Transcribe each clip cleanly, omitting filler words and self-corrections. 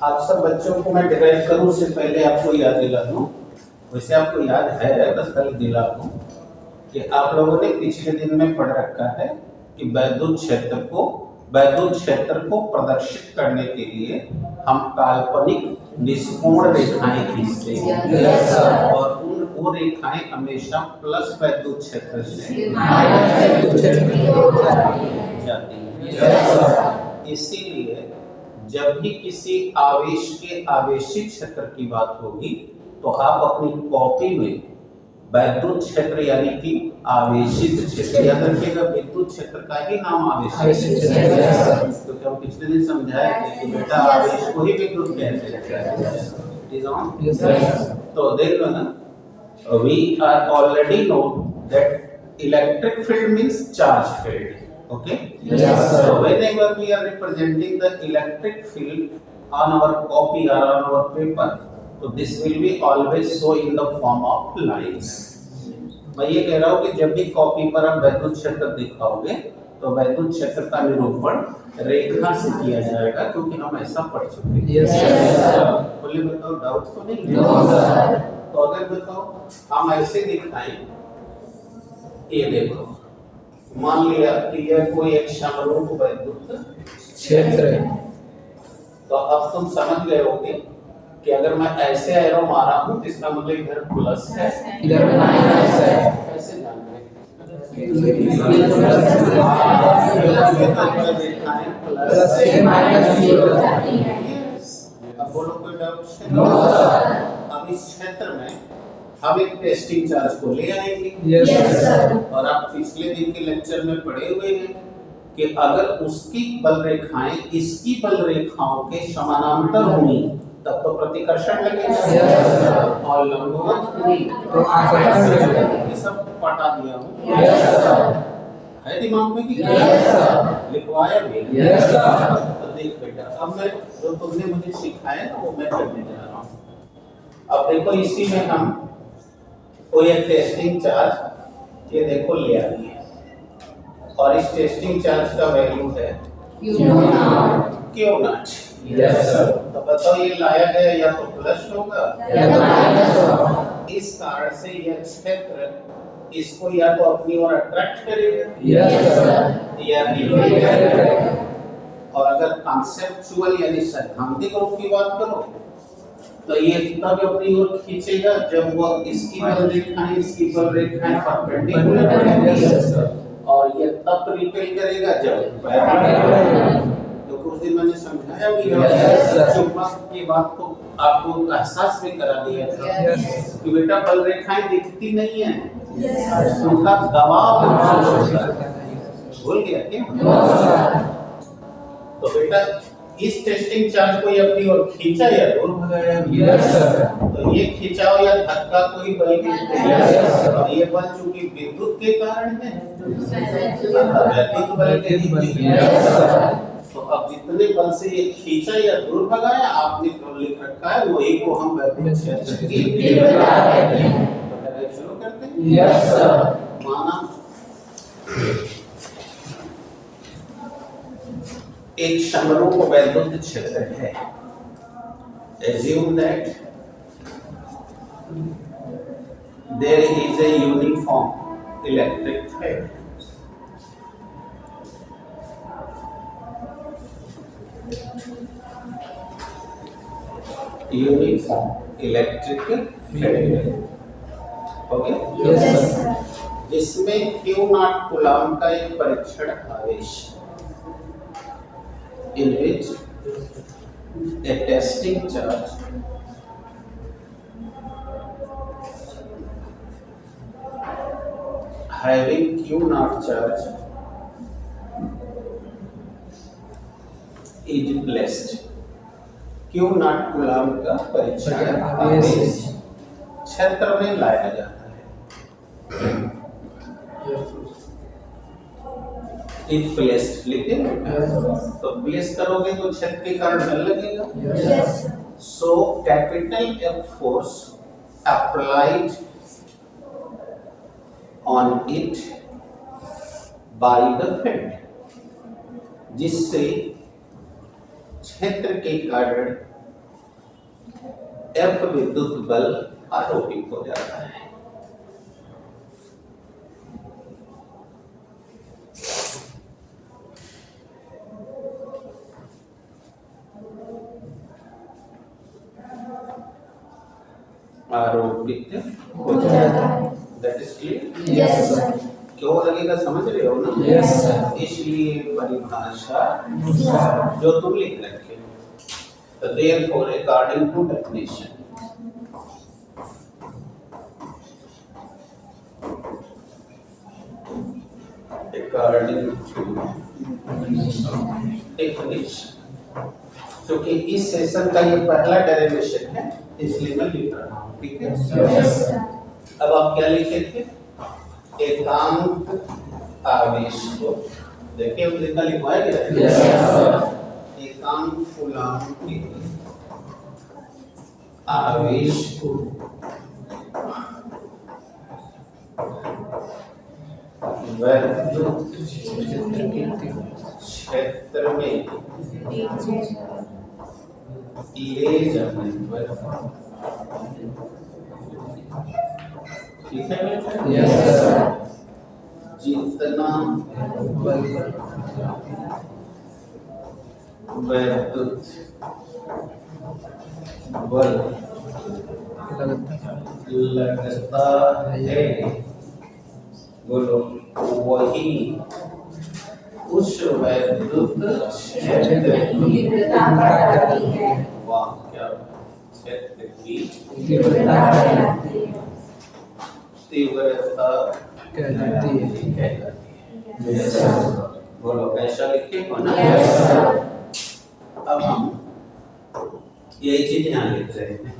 आप सब बच्चों को मैं डिराइव करूं उससे पहले आपको याद दिला दूं। वैसे आपको याद है, बस कल दिला दूं कि आप लोगों ने पिछले दिन में पढ़ रखा है कि वैद्युत क्षेत्र को प्रदर्शित करने के लिए हम काल्पनिक निष्कोण रेखाएं खींचते हैं और वो रेखाएं हमेशा प्लस वैद्युत क्षेत्र से जाती हैं। इसीलिए जब भी किसी आवेश के आवेशित क्षेत्र की बात होगी तो आप अपनी कॉपी में वैद्युत क्षेत्र यानी कि आवेशित क्षेत्र याद रखिएगा। विद्युत क्षेत्र का ही नाम आवेशित क्षेत्र, क्योंकि हम पिछले दिन समझाए थे कि बेटा आवेश को ही विद्युत कहते हैं। तो देख लो ना, we are already know that electric field means charge field. Okay? Yes, so whenever we are representing the electric field on our copy or on our paper, so this will be always show in the form of lines. मैं ये कह रहा हूँ कि जब भी copy पर आप वैद्युत क्षेत्र दिखाओगे तो वैद्युत क्षेत्र का निरूपण रेखा से किया जाएगा, क्योंकि हम ऐसा पढ़ चुके हैं। yes, बोले बताओ, डाउट तो नहीं? तो अगर बताओ हम ऐसे दिखाएं, ये देखो, मान लिया कि यह कोई एक समरूप वैद्युत क्षेत्र है, तो अब तुम समझ गए होगे कि अगर मैं ऐसे एरो मारा हूं तो इसका मतलब इधर प्लस है, इधर माइनस है। कैसे जानते हैं? प्लस से माइनस भी हो जाती है। अब बोलो कोई डाउट? No sir. अब इस क्षेत्र में हम एक टेस्टिंग चार्ज को ले आएंगे। Yes sir. और आप पिछले दिन के लेक्चर में पढ़े हुए हैं कि अगर उसकी बल रेखाएं इसकी बल रेखाओं के समानांतर होंगी तब तो प्रतिकर्षण लगेगा और लंबवत ये सब पढ़ा दिया हूँ। है दिमाग में कि लिखवाया भी? तो देख बेटा, अब मैं जो तुमने मुझे सिखाया ना वो मैं करने जा रहा हूँ। अब देखो, इसी में हम कोई एक टेस्टिंग चार्ज ये देखो ले आइए और इस टेस्टिंग चार्ज का वैल्यू है क्यू नॉट। Yes sir. तो बताओ ये लाया गया या तो प्लस होगा या तो माइनस होगा। इस कारण से यह क्षेत्र इसको या तो अपनी ओर अट्रैक्ट करेगा यस सर या रिपेल करेगा। और अगर कॉन्सेप्चुअल यानी सैद्धांतिक रूप की बात करो तो ये तब अपनी ओर खींचेगा जब वो इसकी बल रेखाएं इसकी बल रेखाएं परपेंडिकुलर होंगी, और ये तब रिपेल करेगा जब पैरेलल। तो कुछ दिन मैंने समझाया भी है, चुंबक की बात को आपको एहसास भी करा दिया था कि बेटा बल रेखाएं दिखती नहीं है, उनका दबाव महसूस होता है। भूल गया क्या? तो बेटा इस टेस्टिंग चार्ज को ये अपनी ओर खींचा या दूर भगाया? Yes sir. तो ये खिंचाव या धक्का कोई बल की और ये बल चूंकि विद्युत के कारण है, वैद्युत बल के तो अब जितने बल से ये खींचा या दूर भगाया आपने जो लिख रखा है वही को हम वैद्युत क्षेत्र की शुरू करते हैं। Yes sir. माना एक समरूप वैद्युत क्षेत्र है। Assume that there is a uniform electric field. Uniform electric field. Okay? Yes sir. जिसमें Q नॉट कूलॉम का एक परीक्षण आवेश in which a testing charge having Q naught charge is placed. Q naught Coulomb का परीक्षण आवेश क्षेत्र में लाया जाता है। इफ प्लेस्ड लिखे तो प्लेस करोगे तो क्षेत्र के कारण बल लगेगा। So capital F force applied on it by the field, जिससे क्षेत्र के कारण F विद्युत बल आरोपित हो जाता है। आरोपित हो जाता है। That is clear? Yes sir. क्यों लगेगा समझ रहे हो ना? Yes sir. इसलिए परिभाषा जो तुम लिख रखे हो, तो therefore according to definition, क्योंकि इस सेशन का ये पहला डेरिवेशन है इसलिए मैं लिख रहा हूँ, ठीक है? Yes sir. अब आप क्या लिखे थे? एकांक आवेश को देखिए हम जितना लिखवाया गया है। Yes sir. एकांक कूलाम के आवेश को वैद्युत क्षेत्र में ले जाने पर, ठीक है? Yes sir. जितना वैद्युत बल लगता है, बोलो, वही उस वैद्युत क्षेत्र की वाह क्या क्षेत्र की तीव्रता कहलाती है। यस बोलो, ऐसा लिखे हो ना? Yes sir. अब हम ये चीज यहाँ लिख रहे हैं।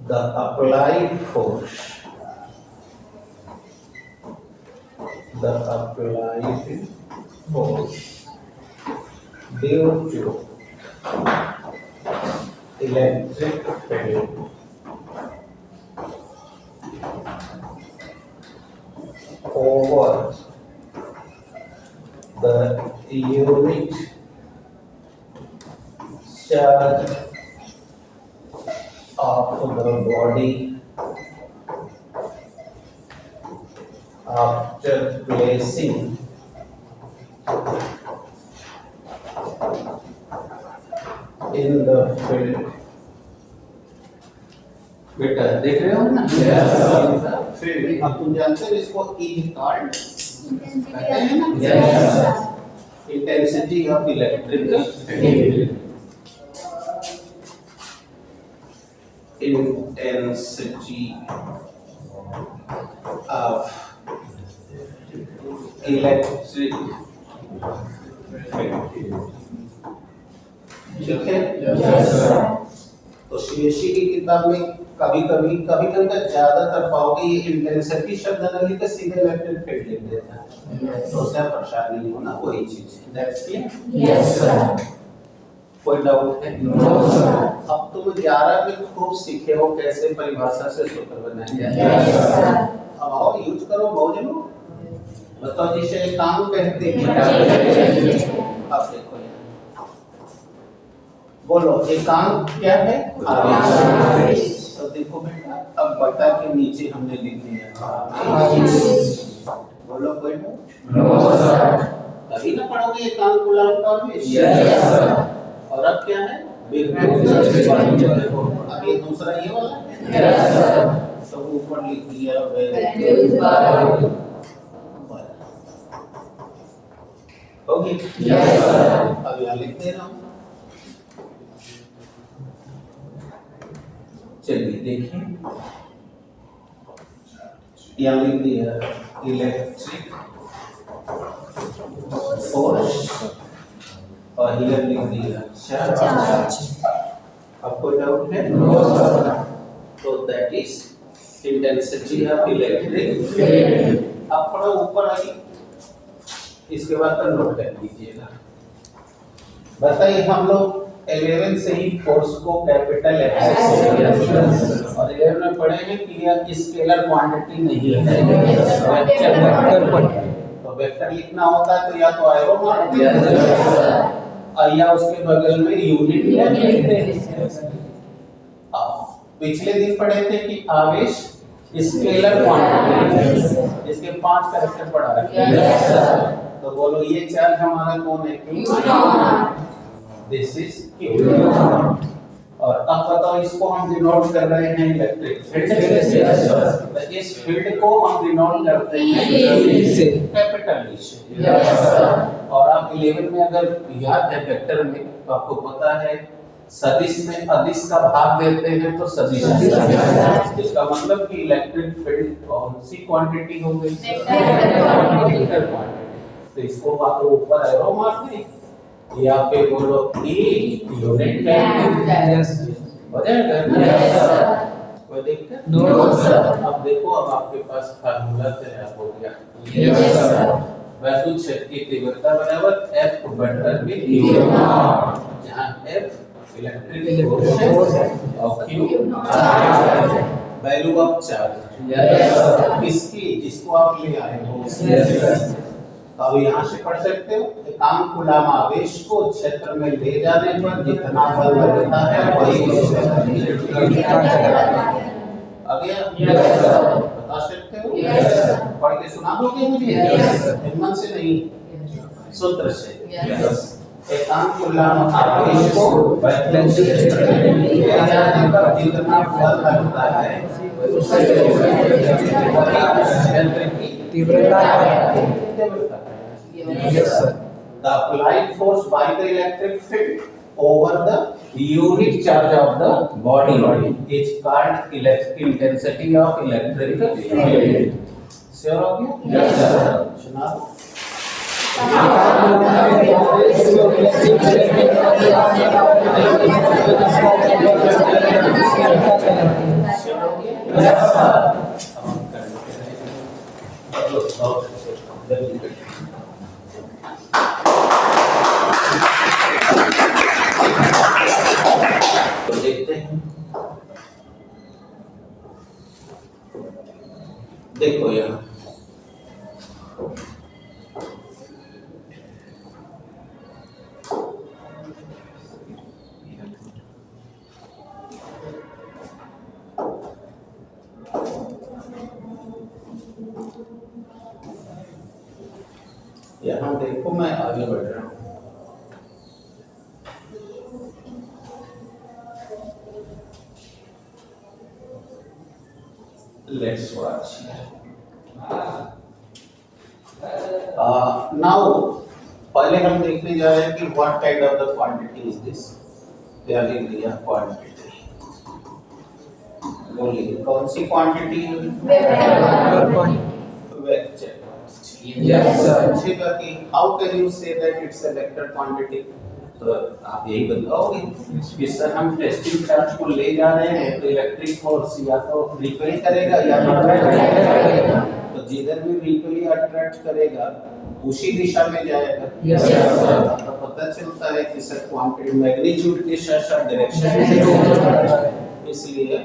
The applied force, the applied force due to electric field over the unit charge of the body after placing in the field। बेटा देख रहे हो ना? फील्ड, अब तुम जानते हो इसको is called intensity of electric field. Intensity of electric field, ठीक है? Yes sir. तो सीएससी की किताब में कभी कभी ज्यादातर पाओगे ये इंटेंसिटी शब्द न लिख के सीधे इलेक्ट्रिक फील्ड लिख देता है, तो उससे परेशान नहीं होना, वही चीज है। That's clear? Yes sir. कोई डाउट है? No sir. अब तुम 11 में खूब सीखे हो कैसे परिभाषा से सूत्र बनाएंगे। Yes sir. अब आओ यूज करो बहुजनों, बताओ जिसे काम कहते हैं। अब देखो बोलो एकांक क्या है? आवेश। तो देखो बेटा अब बता के नीचे हमने लिख दिया आवेश। बोलो कोई नो सर। तभी ना पढ़ोगे एकांक कूलाम का आवेश। Yes sir. और अब क्या है? विद्युत। अब ये दूसरा ये वाला है। Yes sir. तो ऊपर लिख दिया विद्युत बल। होगी? Yes sir. अब यहाँ लिख दे रहा हूँ, चलिए देखिए यहाँ लिख दिया इलेक्ट्रिक फोर्स और हियर लिख दिया चार्ज। अब कोई डाउट है? No sir. तो that is intensity of electric field. अब थोड़ा ऊपर आइए, इसके बाद का नोट कर लीजिएगा। बताइए हम लोग 11 से ही फोर्स को कैपिटल एफ से और 11 में पढ़ेंगे कि यह स्केलर क्वांटिटी नहीं है, तो वेक्टर लिखना होता है तो या तो एरो मार या उसके बगल में यूनिट पिछले दिन पढ़े थे कि आवेश स्केलर क्वांटिटी, इसके 5 कैरेक्टर पढ़ा रखे। तो बोलो ये चार्ज हमारा कौन है? Q। This is Q। और अब बताओ इसको हम डिनोट कर रहे हैं इलेक्ट्रिक फील्ड। तो इस फील्ड को हम डिनोट करते हैं कैपिटल E से। और आप 11 में अगर याद है वेक्टर में तो आपको पता है सदिश में अदिश का भाग देते हैं तो सदिश। इसका मतलब कि इलेक्ट्रिक फील्ड कौन सी क्वांटिटी हो गई? Vector quantity. तो इसको आप ऊपर एरो मार दें या पे बोलो E यूनिट हो जाएगा। कोई दिक्कत? No sir. अब देखो अब आपके पास फार्मूला तैयार हो गया। वैद्युत क्षेत्र की तीव्रता बराबर F बटा V, जहाँ F इलेक्ट्रिक फोर्स और Q वैल्यू ऑफ चार्ज इसकी जिसको आप ले आए हो। तो अब यहाँ से पढ़ सकते हो एकांक कूलम आवेश को क्षेत्र में ले जाने पर जितना बल लगता है वही आ गया। बता सकते हो? पढ़ के सुना दोगे मुझे? हिम्मत से नहीं, सूत्र से। एकांक कूलम आवेश को ले जाने पर जितना बल लगता है क्षेत्र की तीव्रता। Yes sir. The applied force by the electric field over the unit charge of the body is called intensity of electric field. Sure हो गया? Yes sir. सुना दो। Sure हो गया? Yes sir. तो देखते हैं, देखो यहाँ यहाँ देखो मैं आगे बढ़ रहा हूँ। Let's watch here. Now, पहले हम देखने जा रहे हैं कि what kind of the quantity is this? क्या लिख दिया quantity? बोलिए कौन सी quantity है? Vector. Yes sir. पूछेगा कि how can you say that it's a vector quantity? तो आप यही बताओगे कि सर हम टेस्टिंग चार्ज को ले जा रहे हैं तो इलेक्ट्रिक फोर्स या तो रिपेल करेगा या अट्रैक्ट करेगा। तो जिधर भी रिपेल या अट्रैक्ट करेगा उसी दिशा में जाएगा। Yes sir. तो पता चलता है कि सर क्वांटिटी मैग्नीट्यूड के साथ डायरेक्शन, इसलिए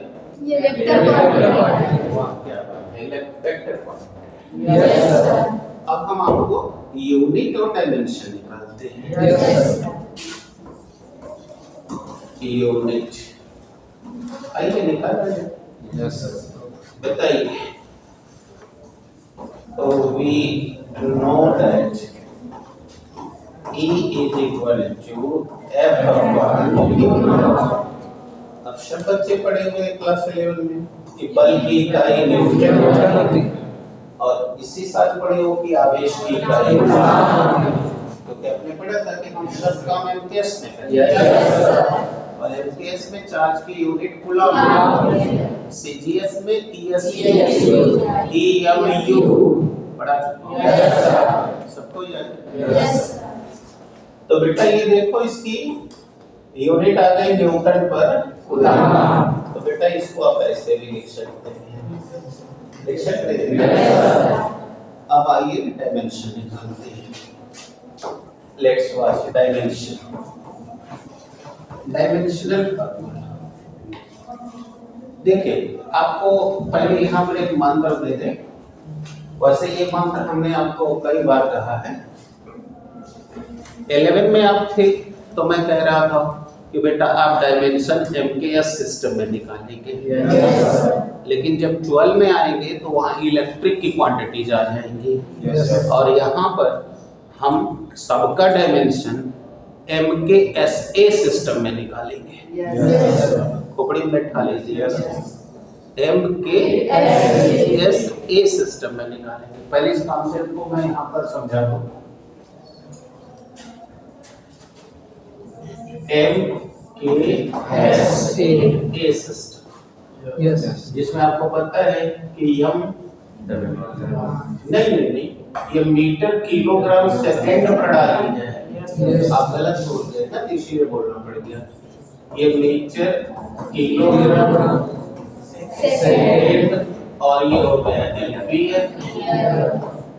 ये वेक्टर क्वांटिटी। क्या बात है, वेक्टर क्वांटिटी। Yes sir. अब हम आपको यूनिट और डायमेंशन निकालते हैं। Yes sir. यूनिट आइए निकाल रहे हैं। Yes sir. बताइए। तो we know that E is equal to F upon Q। अब सब बच्चे पढ़े हुए क्लास 11 में कि बल की इकाई न्यूटन होती है और इसी साथ पढ़े हो कि आवेश की इकाई। तो क्या आपने पढ़ा था कि हम सब काम एम्पियर्स में करेंगे और एम्पियर्स में चार्ज की यूनिट कूलम, सीजीएस में ईएमयू पढ़ा चुके सबको याद। तो बेटा ये देखो इसकी यूनिट आ गई न्यूटन पर कूलम। तो बेटा इसको आप ऐसे भी लिख सकते हैं, लिख सकते हैं। अब आइए डायमेंशन निकालते हैं। Let's watch dimension. डायमेंशनल देखिए आपको पहले यहाँ पर एक मंत्र दे दें। वैसे ये मंत्र हमने आपको कई बार कहा है। 11 में आप थे तो मैं कह रहा था कि बेटा आप डायमेंशन MKS सिस्टम में निकालेंगे, लेकिन जब 12 में आएंगे तो वहाँ इलेक्ट्रिक की क्वांटिटीज आ जाएंगी, और यहाँ पर हम सबका डायमेंशन MKSA सिस्टम में निकालेंगे। खोपड़ी में बैठा लीजिए, MKSA सिस्टम में निकालेंगे। पहले इस कॉन्सेप्ट को मैं यहाँ पर समझा दूँ। MKSA सिस्टम, जिसमें आपको पता है कि यम नहीं, ये मीटर किलोग्राम सेकंड प्रणाली है। आप गलत बोल गए ना, इसीलिए बोलना पड़ गया। ये मीटर किलोग्राम सेकंड और ये हो गया एम्पीयर।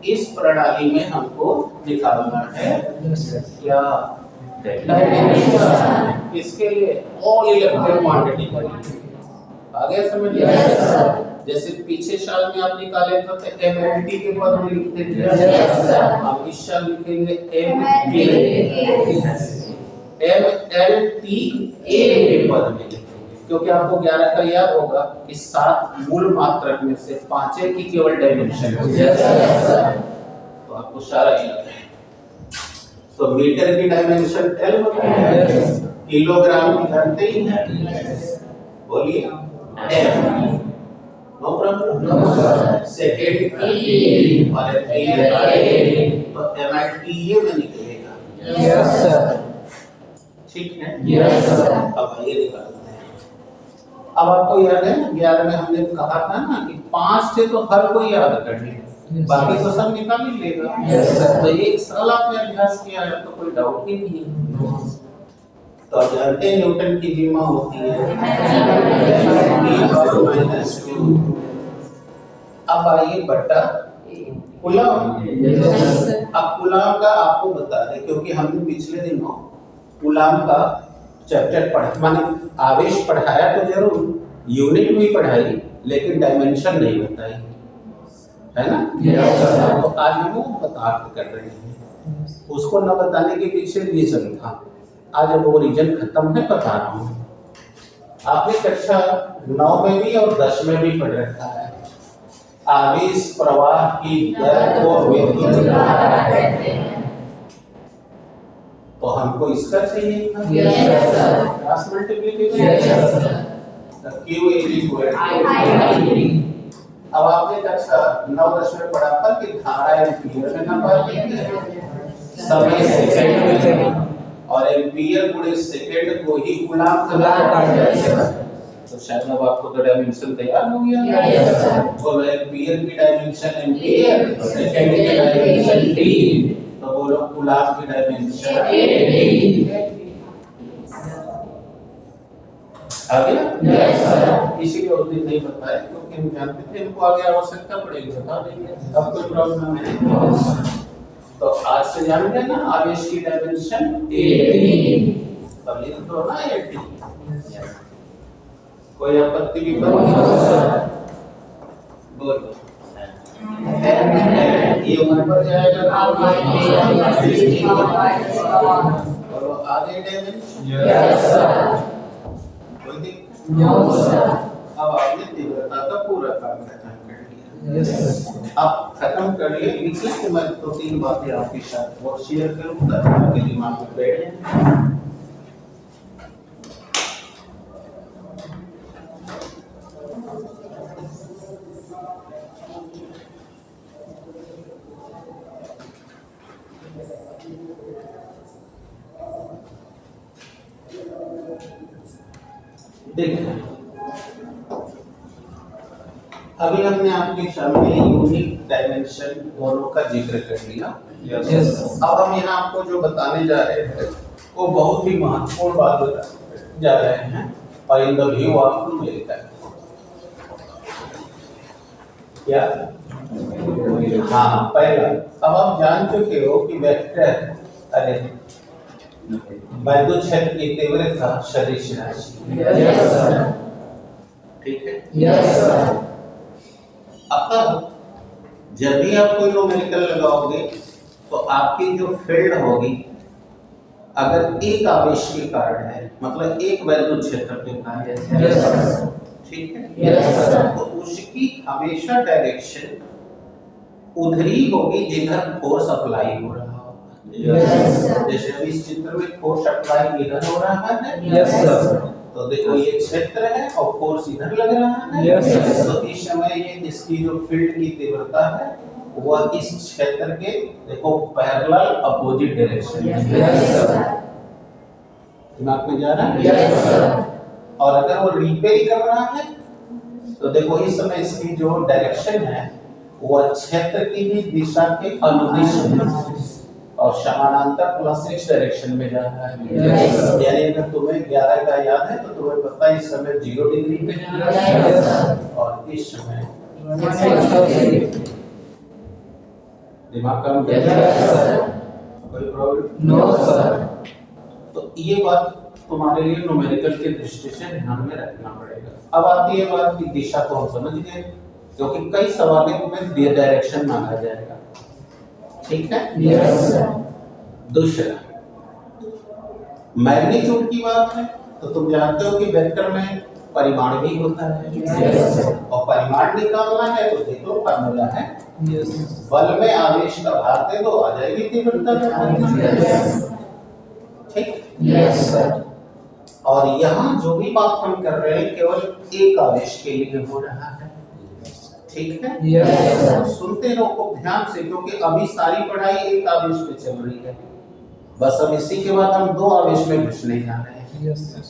इस प्रणाली में हमको निकालना है क्या? डायमेंशन। इसके लिए ऑल इलेक्ट्रिक क्वांटिटी आगे समझ लिया। जैसे पीछे साल में आप निकाले थे तो MLT के पद में लिखते थे, हम इस साल लिखेंगे MLTA के पद में लिखेंगे, क्योंकि आपको 11 का याद होगा कि 7 मूल मात्रक में से 5 की केवल डायमेंशन है, तो आपको सारा याद है। तो मीटर की डायमेंशन L होता है, किलोग्राम की जानते ही हैं, बोलिए M, नो प्रॉब्लम, सेकंड की और तो MLTA में निकलेगा। यस सर, ठीक है। Yes sir. अब ये निकालते हैं। अब आपको याद है ना 11 में हमने कहा था ना कि 5 थे तो हर कोई याद कर ले, बाकी तो सब निकाल ही लेगा। तो एक साल आपने अभ्यास किया है तो कोई डाउट ही नहीं है। तो जानते हैं न्यूटन की विमा होती है E/-2। अब आइए बट्टा कूलम। अब कूलम का आपको बता दें, क्योंकि हमने पिछले दिनों कूलम का चैप्टर पढ़ा, माने आवेश पढ़ाया तो जरूर, यूनिट भी पढ़ाई, लेकिन डायमेंशन नहीं बताई, है ना। तो आज हम वो बता कर रहे हैं। उसको न बताने के पीछे रीजन था, आज अब वो रीजन खत्म है, बता रहा हूँ। आपने कक्षा 9 में भी और 10 में भी पढ़ रखा है, आवेश प्रवाह की दर को विद्युत धारा कहते हैं। तो हमको इसका चाहिए था, क्रॉस मल्टीप्लिकेशन। Q = अब आपने कक्षा 9-10 में पढ़ा था कि धारा एम्पीयर में नापी है, समय सेकंड में, और एम्पीयर गुणे सेकंड को ही कूलम कहा जाता है। तो शायद अब आपको तो डायमेंशन तैयार हो गया। तो एम्पीयर की डायमेंशन एम्पीयर, सेकंड की डायमेंशन t, तो बोलो कूलम की डायमेंशन a। आ गया? इसीलिए उस दिन नहीं बताया, क्योंकि हम जानते थे हमको आगे आवश्यकता पड़ेगी, बता देंगे, अब कोई प्रॉब्लम नहीं। तो आज से जान गए ना आवेश की डायमेंशन 80। अब लिख दो ना 80। कोई आपत्ति भी बोलो। ये ऊपर जाएगा और आगे डायमेंशन अब आपने तीव्रता का पूरा काम खत्म कर लिया। अब खत्म कर लिए, लिखिए तो मैं 2-3 बातें आपके साथ और शेयर करूँ ताकि आपके दिमाग में बैठे। देखिए, अभी हमने आपके सामने यूनिट डायमेंशन दोनों का जिक्र कर लिया। अब हम यहाँ आपको जो बताने जा रहे हैं वो बहुत ही महत्वपूर्ण बात बताने जा रहे हैं, और in the view of America. क्या? हाँ, पहला, अब आप जान चुके हो कि वेक्टर, अरे विद्युत क्षेत्र की तीव्रता सदिश राशि, ठीक है। अब जब भी आप कोई न्यूमेरिकल लगाओगे तो आपकी जो फील्ड होगी, अगर एक आवेश के कारण है, मतलब एक वैद्युत क्षेत्र के कारण है, Yes, sir. ठीक है, Yes, sir. तो उसकी हमेशा डायरेक्शन उधर ही होगी जिधर फोर्स अप्लाई हो रहा होगा। Yes, sir. जैसे अभी इस चित्र में फोर्स अप्लाई इधर हो रहा है, Yes, sir. तो देखो ये क्षेत्र है और फोर्स इधर लग रहा है। Yes, sir. तो इस समय ये इसकी जो फील्ड की तीव्रता है वह इस क्षेत्र के देखो पैरेलल अपोजिट डायरेक्शन में है। Yes, sir. दिमाग में जा रहा है? Yes, sir. और अगर वो रिपेल कर रहा है तो देखो इस समय इसकी जो डायरेक्शन है वह क्षेत्र की ही दिशा के अनुदिश है और समानांतर प्लस x डायरेक्शन में जा रहा है। Yes, sir. यानी अगर तुम्हें 11 का याद है तो तुम्हें पता है इस समय 0 डिग्री पे जा रहा है Yes, sir. और इस समय Yes, दिमाग काम कर Yes, रहा है। sir. कोई प्रॉब्लम? No, sir. तो ये बात तुम्हारे लिए न्यूमेरिकल के दृष्टि से ध्यान में रखना पड़ेगा। अब आती है बात की दिशा तो हम समझ गए क्योंकि कई सवालों में डायरेक्शन मांगा जाएगा, ठीक है? Yes, sir. दूसरा मैग्नीट्यूड की बात है तो तुम जानते हो कि वेक्टर में परिमाण भी होता है। Yes, sir. और परिमाण निकालना है तो देखो फार्मूला है Yes. बल में आवेश का भार दे दो आ जाएगी तीव्रता का परिमाण। Yes. ठीक। Yes, sir. और यहाँ जो भी बात हम कर रहे हैं केवल एक आवेश के लिए हो रहा है, ठीक है? Yes, sir. सुनते रहो खूब ध्यान से क्योंकि अभी सारी पढ़ाई एक आवेश पे चल रही है। बस अब इसी के बाद हम दो आवेश में घुसने जा रहे हैं, Yes, sir.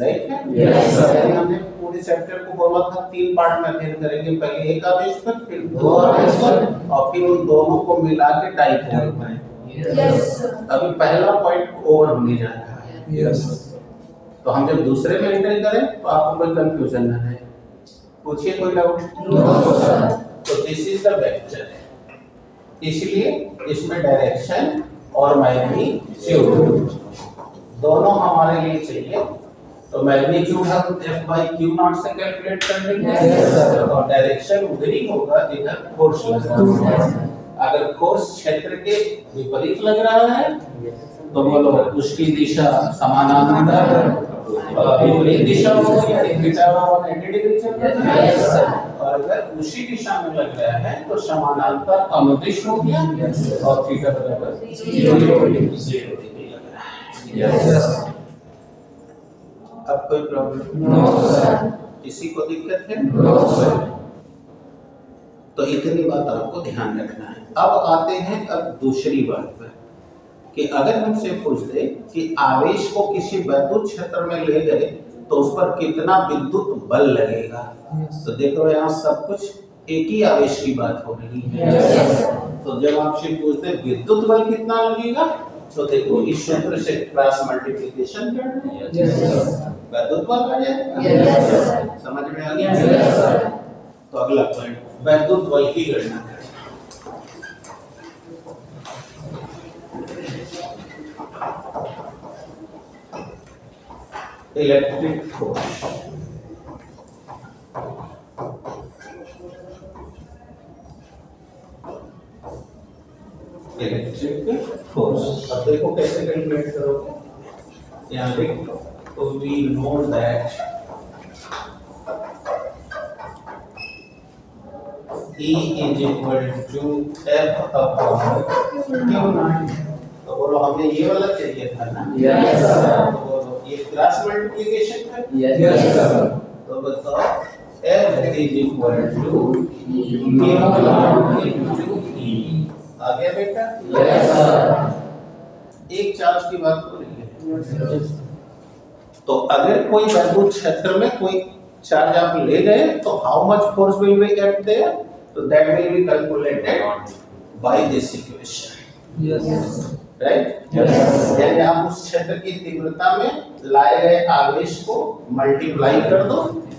राइट है? Yes, sir. पहले हमने पूरे चैप्टर को बोला था 3 पार्ट में अध्ययन करेंगे, पहले एक आवेश पर, फिर दो आवेश पर और फिर उन दोनों को मिला के डाइपोल पर। Yes, sir. अभी पहला पॉइंट ओवर होने जा रहा है। Yes. तो हम जब दूसरे में एंटर करें तो आपको कोई कंफ्यूजन न रहे। पूछिए कोई डाउट? No, sir. तो दिस इज द वेक्टर, इसलिए इसमें डायरेक्शन और मैग्नीट्यूड दोनों हमारे लिए चाहिए। तो मैग्नीट्यूड हम F/Q0 से कैलकुलेट कर लेंगे। Yes, sir. और डायरेक्शन उधर ही होगा जिधर फोर्स लग रहा है। अगर फोर्स क्षेत्र के विपरीत लग रहा है तो बोलो उसकी दिशा समानांतर विपरीत दिशा होगी यानी थीटा 180 डिग्री चल रहा है। Yes, sir. और अगर उसी दिशा में लग रहा है तो समानांतर अनुदिश हो गया और थीटा बराबर 0 डिग्री लग रहा है। Yes. अब कोई प्रॉब्लम? No, sir. किसी को दिक्कत है? No, sir. तो इतनी बात आपको ध्यान रखना है। अब आते हैं अब दूसरी बात पर कि अगर हमसे पूछ दे कि आवेश को किसी वैद्युत क्षेत्र में ले गए तो उस पर कितना विद्युत बल लगेगा, तो देखो यहाँ सब कुछ एक ही आवेश की बात हो रही है। Yes. तो जब आपसे पूछते विद्युत बल कितना लगेगा तो देखो इस सूत्र से क्रॉस मल्टीप्लिकेशन कर दो, Yes, sir. वैद्युत बल आ जाएगा। Yes, sir. समझ में आ गया? Yes, sir. तो अगला पॉइंट वैद्युत बल की गणना करें। Electric force, electric force. अब देखो कैसे कैलकुलेट करोगे, यहाँ देखो तो we know that E is equal to F upon Q0। तो बोलो हमें ये वाला चाहिए था ना? Yes, sir. तो बोलो ये क्रॉस मल्टीप्लिकेशन है। Yes, sir. तो बताओ F is equal to Q0 into E। आ गया बेटा? Yes, sir. एक चार्ज की बात हो रही है। तो अगर कोई वैद्युत क्षेत्र में कोई चार्ज आप ले गए तो how much force will be at there, तो that will be calculated by this equation, Yes. Right? Yes. यानी आप उस क्षेत्र की तीव्रता में लाए गए आवेश को मल्टीप्लाई कर दो,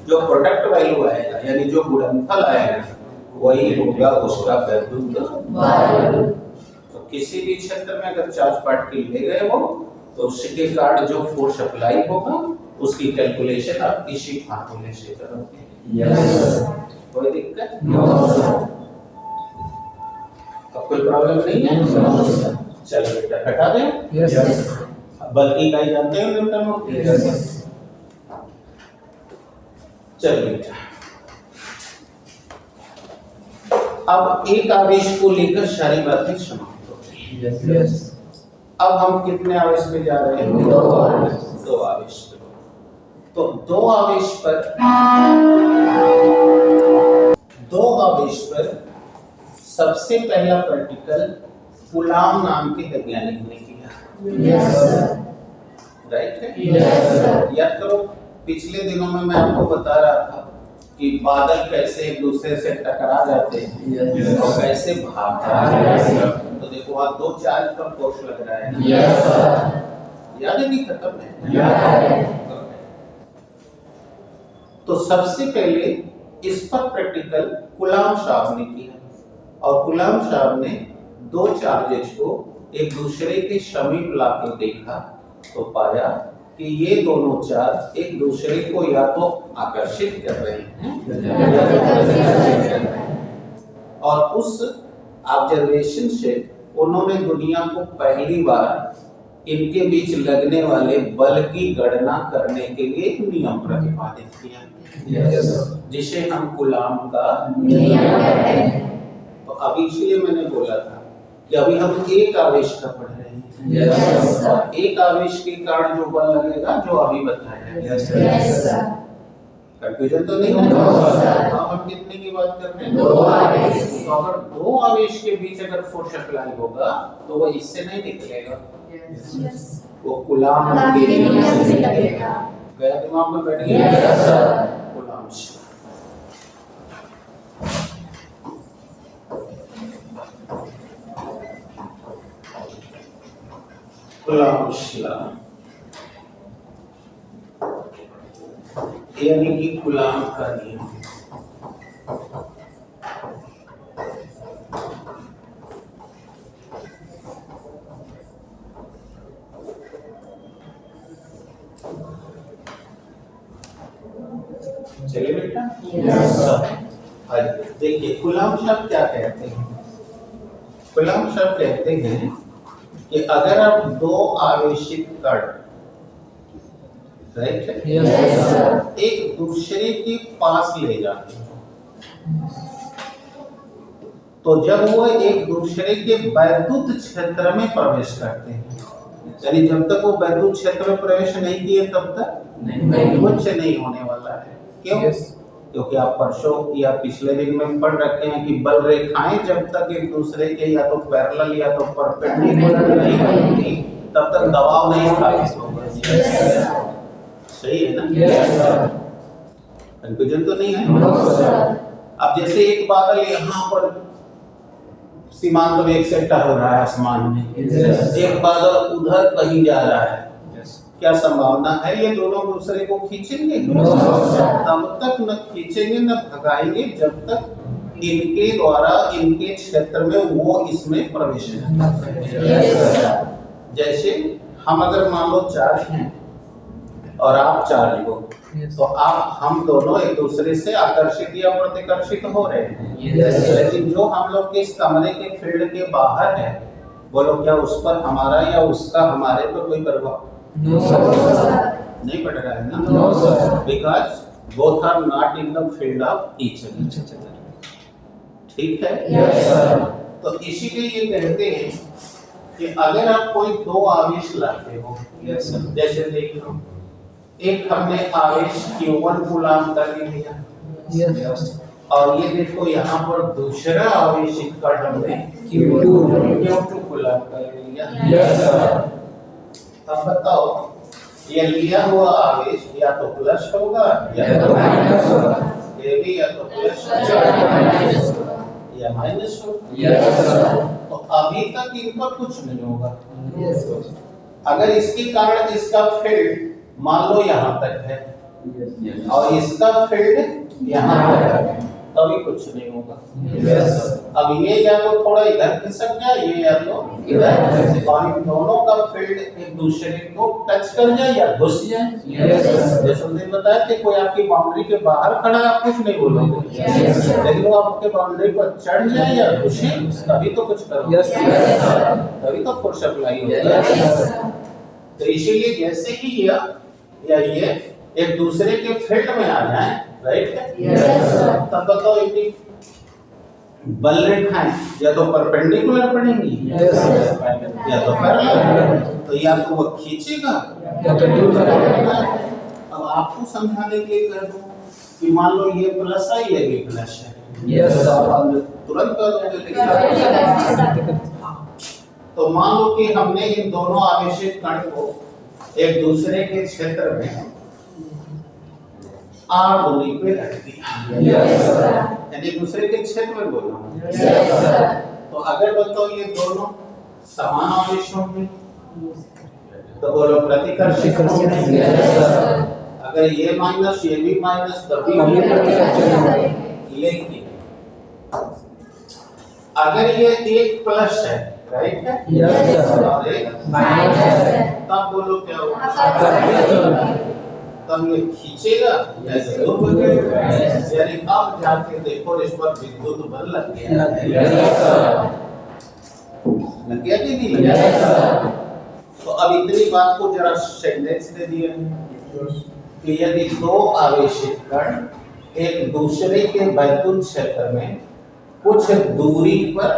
जो प्रोडक्ट वैल्यू आएगा यानी जो गुणनफल आएगा वही होगा उसका वैद्युत बल। तो किसी भी क्षेत्र में अगर चार्ज पार्टिकल ले गए हो तो उसके कारण जो फोर्स अप्लाई होगा उसकी कैलकुलेशन आप इसी फार्मूले से करोगे। Yes. कोई दिक्कत? No, sir. अब कोई प्रॉब्लम नहीं है? No, sir. चलो बेटा हटा दें। Yes. अब बल की इकाई जानते हो न्यूटन होती है। Yes, sir. चलिए बेटा, अब एक आवेश को लेकर सारी बातें समाप्त होती हैं। Yes. अब हम कितने आवेश पे जा रहे हैं? दो आवेश। दो आवेश पे। तो दो आवेश पर सबसे पहला प्रैक्टिकल कूलाम नाम के वैज्ञानिक ने किया। Yes, sir. राइट है? Yes, sir. या तो पिछले दिनों में मैं आपको बता रहा था कि बादल कैसे एक दूसरे से टकरा जाते हैं Yes. और कैसे भागता Yes, है। sir. तो देखो वहाँ दो चार्ज का फोर्स लग रहा है ना? Yes, sir. याद है नहीं खत्म है? Yes. तो सबसे पहले इस पर प्रैक्टिकल कूलाम साहब ने किया और कूलाम साहब ने दो चार्जेस को एक दूसरे के समीप लाकर देखा तो पाया कि ये दोनों चार्ज एक दूसरे को या तो आकर्षित कर रहे हैं या तो प्रतिकर्षित कर रहे हैं। और उस ऑब्जर्वेशन से उन्होंने दुनिया को पहली बार इनके बीच लगने वाले बल की गणना करने के लिए एक नियम प्रतिपादित किया। Yes, sir. जिसे हम कूलाम का नियम कहते हैं। तो अभी इसलिए मैंने बोला था कि अभी हम एक आवेश का पढ़ रहे हैं। Yes, sir. एक आवेश के कारण जो बल लगेगा जो अभी बताया। Yes, sir. Yes, sir. Confusion तो नहीं No, होगा? sir. अब हम कितने की बात कर रहे हैं? दो आवेश। तो अगर दो आवेश के बीच अगर फोर्स अप्लाई होगा तो वो इससे नहीं निकलेगा, Yes. वो कूलाम कूलाम के के नियम नियम से से लगेगा। निकलेगा। गया दिमाग में बैठ Yes, गया? sir. कूलाम से। कूलाम यानी कि कूलाम का नियम। चलिए बेटा। Yes, sir. देखिए कूलाम शब्द क्या कहते हैं? कूलाम शब्द कहते हैं कि अगर आप दो आवेशित कण राइट है Yes, sir. एक दूसरे के पास ले जाते हैं तो जब वो एक दूसरे के वैद्युत क्षेत्र में प्रवेश करते हैं, यानी जब तक वो वैद्युत क्षेत्र में प्रवेश नहीं किए तब तक नहीं। कुछ नहीं होने वाला है। क्यों? Yes. क्योंकि आप परसों या पिछले दिन में पढ़ रखे हैं कि बल रेखाएं जब तक एक दूसरे के या तो पैरेलल या तो परपेंडिकुलर नहीं होंगी तब तक दबाव नहीं स्थापित होगा। सही है ना? Yes, sir. कंफ्यूजन तो नहीं है? No, sir. अब जैसे एक बादल यहाँ पर सीमांत वेग से टहल रहा है आसमान में, Yes. एक बादल उधर कहीं जा रहा है, Yes. क्या संभावना है ये दोनों दूसरे को खींचेंगे? No, sir. तब तक न खींचेंगे न भगाएंगे जब तक इनके द्वारा इनके क्षेत्र में वो इसमें प्रवेश न करें। Yes, sir. जैसे हम अगर मान लो चार्ज हैं और आप चार्ज हो Yes. तो आप हम दोनों एक दूसरे से आकर्षित या प्रतिकर्षित हो रहे हैं। Yes, sir. लेकिन जो हम लोग के इस कमरे के फील्ड के बाहर है बोलो क्या उस पर हमारा या उसका हमारे पर कोई प्रभाव No, sir. नहीं पड़ रहा है ना? No, sir. Because both are not in the field of each other. ठीक है? Yes, sir. तो इसीलिए ये कहते हैं कि अगर आप कोई दो आवेश लाते हो, Yes, sir. जैसे देख लो एक हमने आवेश Q1 कूलाम का ले लिया Yes. और ये देखो यहाँ पर दूसरा आवेश कण हमने Q2. Q2 कूलाम का ले लिया। Yes, sir. अब बताओ ये लिया हुआ आवेश या तो प्लस होगा या तो माइनस होगा। ये भी या तो प्लस Yes, या माइनस होगा। Yes, sir. तो अभी तक इन पर कुछ नहीं होगा। Yes, sir. अगर इसके कारण इसका फील्ड मान लो यहाँ तक है Yes. और इसका फील्ड यहाँ तक है तभी कुछ नहीं होगा। Yes, sir. अब ये या तो थोड़ा इधर खिसक जाए ये या तो इधर और इन दोनों का फील्ड एक दूसरे को टच कर जाए या घुस जाए। Yes, sir. जैसे उस दिन बताया कि कोई आपकी बाउंड्री के बाहर खड़ा है आप कुछ नहीं बोलोगे, Yes, sir. लेकिन वो आपके बाउंड्री पर चढ़ जाए या घुसे तभी तो कुछ करोगे, Yes, sir. तभी तो फोर्स अप्लाई Yes, होगा। sir. तो इसीलिए जैसे ही ये या ये एक दूसरे के फील्ड में आ जाए, राइट, Yes, sir. तब बताओ इनकी बल रेखाएं या तो परपेंडिकुलर पड़ेंगी Yes, sir. या तो पैरेलल, तो या तो वो खींचेगा या तो दूर करेगा। अब आपको समझाने के लिए कर दूं कि मान लो ये प्लस है, ये भी प्लस है, Yes, sir. तुरंत कर दोगे लेकिन तो मान लो कि हमने इन दोनों आवेशित कण को एक दूसरे के क्षेत्र में r दूरी पे रख दिया, Yes, sir. यानी दूसरे के क्षेत्र में बोला। Yes, sir. तो अगर बताओ ये दोनों समान आवेश होंगे तो बोलो प्रतिकर्षी होंगे। Yes, sir. अगर ये माइनस ये भी माइनस तभी तभी भी प्रतिकर्षी। लेकिन अगर ये एक प्लस है, राइट, Yes, sir. और एक माइनस है। तब बोलो क्या होगा, तब ये खींचेगा या जरूर बदलेगा, यानी अब जाके देखो इस पर विद्युत बल लग गया है। Yes, sir. लग गया कि नहीं लग Yes, गया? sir. तो अब इतनी बात को जरा सेंटेंस दे दिए कि यदि दो आवेशित कण एक दूसरे के वैद्युत क्षेत्र में कुछ दूरी पर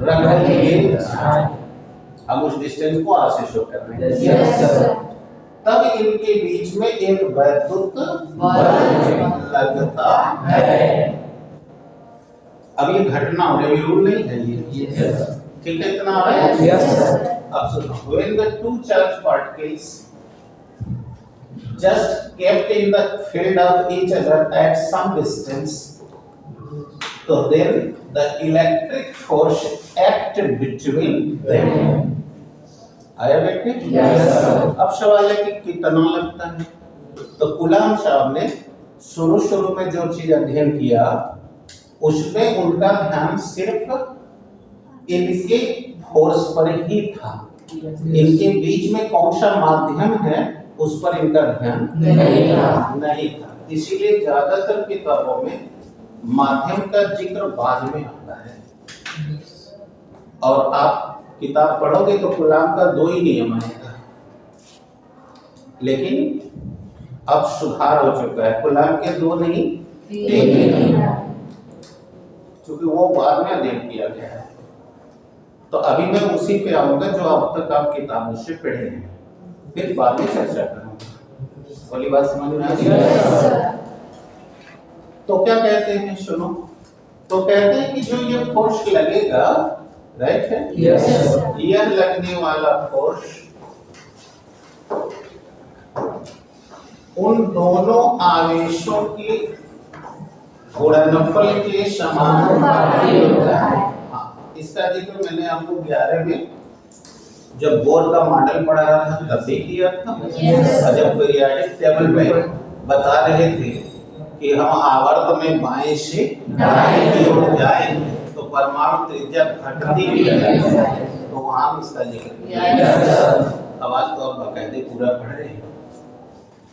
रखेंगे, हम उस डिस्टेंस को r से शो कर रहे हैं, Yes, sir. तब इनके बीच में एक वैद्युत लगता है। अब ये घटना हो रही, रूल नहीं है ये, Yes, sir. ठीक है, इतना आ रहा है। Yes, sir. अब सुनो, when the two charged particles just kept in the field of each other at some distance, so then the electric force act between them. आया बेटे? Yes, sir. अब सवाल है कि कितना लगता है। तो कूलाम साहब ने शुरू में जो चीज अध्ययन किया उसमें उनका ध्यान सिर्फ इनके फोर्स पर ही था, इनके बीच में कौन सा माध्यम है उस पर इनका ध्यान नहीं था। इसीलिए ज्यादातर किताबों में माध्यम का जिक्र बाद में आता है, और आप किताब पढ़ोगे तो कूलाम का 2 ही नियम आएगा, लेकिन अब सुधार हो चुका है, कूलाम के 2 नहीं, क्योंकि वो बाद में अध्ययन किया गया है। तो अभी मैं उसी पे आऊंगा जो अब तक आप किताबों से पढ़े हैं, फिर बाद में चर्चा करूंगा। बोली बात समझ में आ गई? तो क्या कहते हैं, सुनो, तो कहते हैं कि जो ये फोर्स लगेगा, राइट है, Yes, sir. यह लगने वाला फोर्स उन दोनों आवेशों के गुणनफल के समानुपाती होता है। हाँ, इसका जिक्र मैंने आपको 11 में जब बोर का मॉडल पढ़ा रहा था तब भी किया था, और जब पीरियोडिक टेबल में बता रहे थे कि हम आवर्त में बाएं से दाएं की ओर जाएंगे तो परमाणु त्रिज्या घटती है, तो वहां इसका जिक्र किया। अब आज तो आप बाकायदे पूरा पढ़ रहे हैं।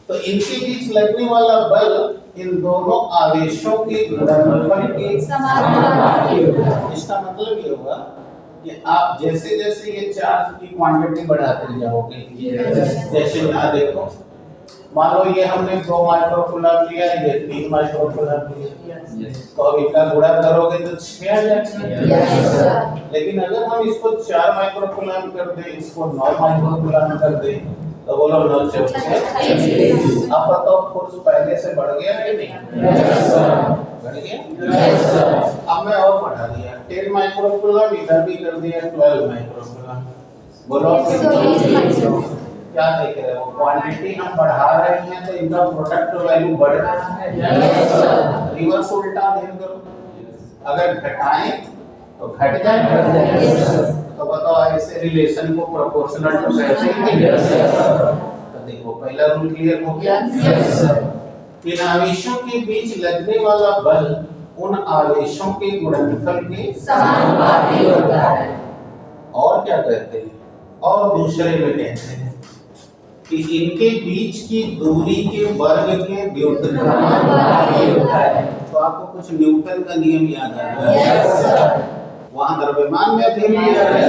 तो इनके बीच लगने वाला बल इन दोनों आवेशों के गुणनफल के समानुपाती होगा। इसका मतलब ये होगा कि आप जैसे जैसे ये चार्ज की क्वांटिटी बढ़ाते जाओगे, जैसे यहाँ देखो, मान लो ये हमने 2 माइक्रोकूलम लिया, ये 3 माइक्रोकूलम लिया, तो अब इनका गुणा करोगे तो 6 आ जाएगा। लेकिन अगर हम इसको 4 माइक्रोकूलम कर दें, इसको 9 माइक्रोकूलम कर दें, तो बोलो 9 से 6। अब बताओ फोर्स पहले से बढ़ गया है नहीं? बढ़ गया। अब मैं और बढ़ा दिया, 10 माइक्रोकूलम इधर भी कर दिया, 12 माइक्रोकूलम। बोलो क्या देख रहे हो, क्वांटिटी हम बढ़ा रहे हैं तो इनका प्रोडक्ट वैल्यू बढ़ रहा है। रिवर्स उल्टा ध्यान करो, अगर घटाएं तो घट जाए। तो बताओ ऐसे रिलेशन को प्रोपोर्शनल टू कैसे हैं? तो देखो पहला रूल क्लियर हो गया। इन आवेशों के बीच लगने वाला बल उन आवेशों के गुणनफल के समानुपाती होता है। और क्या कहते हैं, और दूसरे में कहते हैं कि इनके बीच की दूरी के वर्ग के व्युत्क्रमानुपाती होता है। तो आपको कुछ न्यूटन का नियम याद आ रहा है? वहाँ द्रव्यमान में अध्ययन किया है,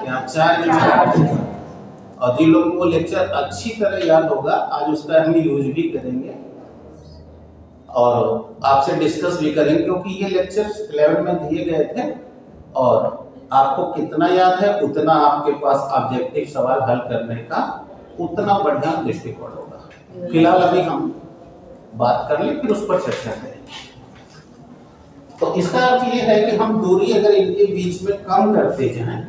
यहाँ चार्ज में। और जिन लोगों को लेक्चर अच्छी तरह याद होगा आज उसका हम यूज भी करेंगे और आपसे डिस्कस भी करेंगे, क्योंकि ये लेक्चर्स 11 में दिए गए थे और आपको कितना याद है उतना आपके पास ऑब्जेक्टिव सवाल हल करने का उतना बढ़िया दृष्टिकोण होगा। फिलहाल अभी हम बात कर लें फिर उस पर चर्चा करेंगे। तो इसका अर्थ ये है कि हम दूरी अगर इनके बीच में कम करते जाएं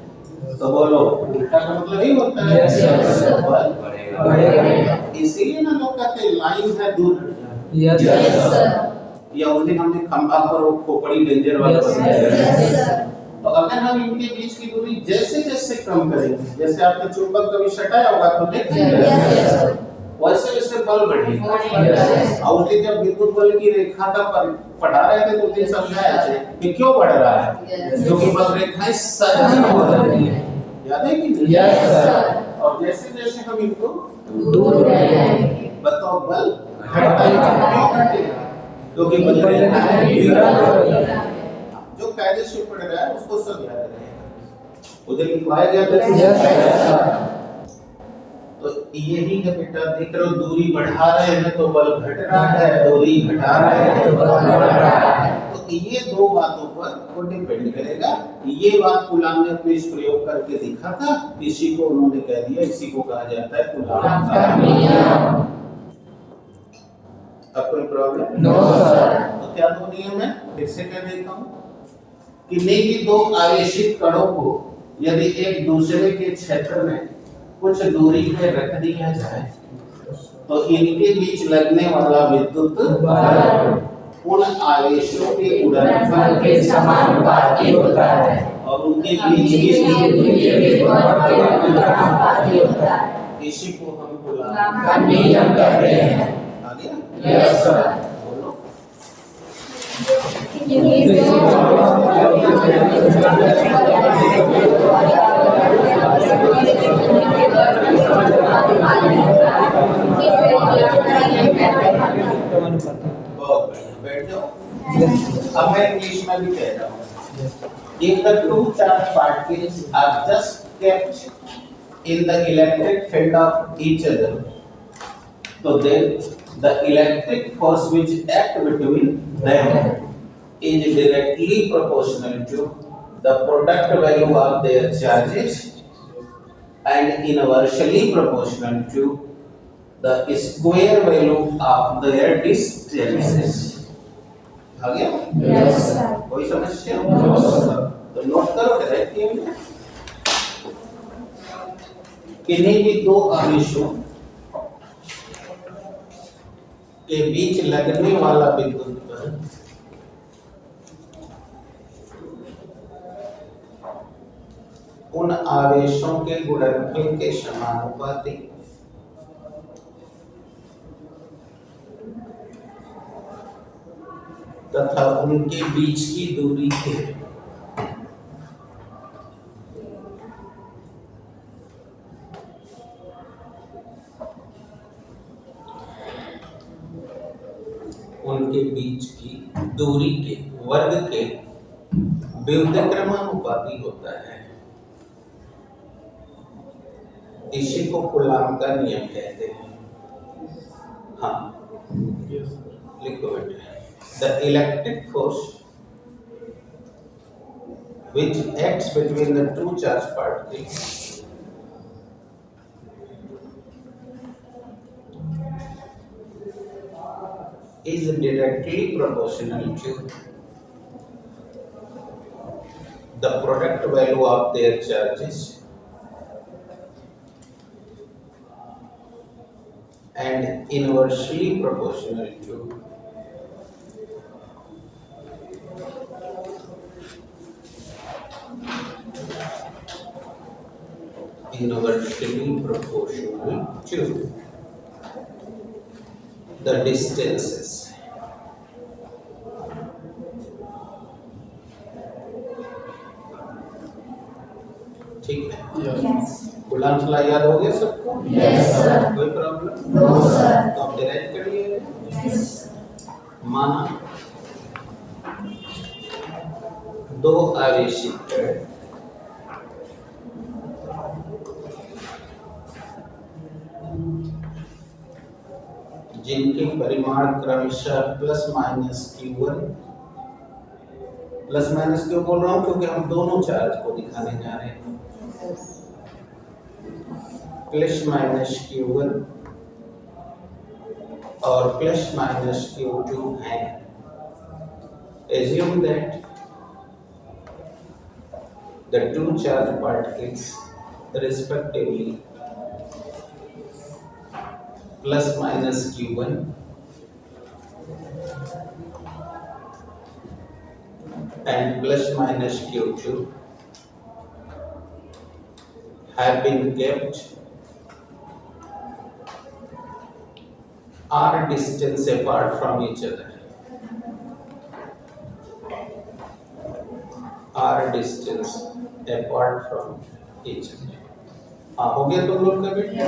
तो बोलो उल्टा का मतलब ही होता है Yes, sir. बल बढ़ेगा। इसीलिए ना लोग कहते हैं लाइन है दूर हट जाए। Yes, sir. या उस दिन हमने खंभा पर वो खोपड़ी डेंजर वाला Yes, बताया। तो अगर हम इनके बीच की दूरी जैसे जैसे कम करेंगे, जैसे आपने चुंबक कभी सटाया होगा तो देखेंगे वैसे वैसे बल बढ़ेगा। Yes. और उस दिन जब विद्युत बल की रेखा का पढ़ा रहे थे तो उस दिन समझाया थे कि क्यों बढ़ रहा है, Yes. क्योंकि बल रेखाएं सघन हो रही है। याद है कि नहीं? Yes, sir. और जैसे जैसे हम इनको दूर रहेंगे। बताओ बल घटेगा, क्यों घटेगा? क्योंकि बल रेखाएं विकर्ण हो रही है। जो कायदे से पढ़ रहा है उसको सब याद रहेगा। उधर लिखवाया गया था कि Yes, sir. तो यही है बेटा, देख रहे हो दूरी बढ़ा रहे हैं तो बल घट रहा है, दूरी घटा रहे हैं तो बल बढ़ रहा है। तो ये दो बातों पर वो डिपेंड करेगा। ये बात कूलाम ने अपने इस प्रयोग करके दिखा था, इसी को उन्होंने कह दिया, इसी को कहा जाता है कूलाम का नियम। अब कोई प्रॉब्लम? No, sir. तो क्या दो नियम है? फिर से कह देता हूँ कि किसी दो आवेशित कणों को यदि एक दूसरे के क्षेत्र में कुछ दूरी पे रख दिया जाए तो इनके बीच लगने वाला विद्युत बल उन आवेशों के गुणनफल के समानुपाती होता है और उनके बीच की दूरी के समानुपाती होता है। इसी को हम कूलाम का नियम कहते हैं। आ गया? Yes, sir. बोलो। बहुत बढ़िया, बैठ जाओ। अब मैं इंग्लिश में भी कह रहा हूँ। If the two charged particles are just kept in the electric field of each other, so then the electric force which act between them is directly proportional to the product value of their charges and inversely proportional to the square value of their distances. आ गया? Yes, sir. कोई समस्या? No, sir. तो note करो direct ये किन्हीं भी दो आवेशों के बीच लगने वाला विद्युत बल उन आवेशों के गुणनफल के समानुपाती तथा उनके बीच की दूरी के दूरी के वर्ग के व्युत्क्रमानुपाती होता है। इसी को कूलाम का नियम कहते हैं। हाँ, लिखो बेटे। The electric force which acts between the two charged particles is directly proportional to the product value of their charges and inversely proportional to the distances. ठीक है? Yes. कूलाम ला याद हो गया सबको? Yes, sir. कोई प्रॉब्लम? No, sir. तो आप derive करिए। Yes. माना दो आवेशित कण जिनके परिमाण क्रमशः plus minus Q1, plus minus क्यों बोल रहा हूँ क्योंकि हम दोनों चार्ज को दिखाने जा रहे हैं। प्लस माइनस Q1 और प्लस माइनस Q2 है। Assume that the two charge particles respectively plus minus Q1 and plus minus Q2 have been kept r distance apart from each other. R distance apart from each other. हाँ हो गया तुम लोग का बेटा?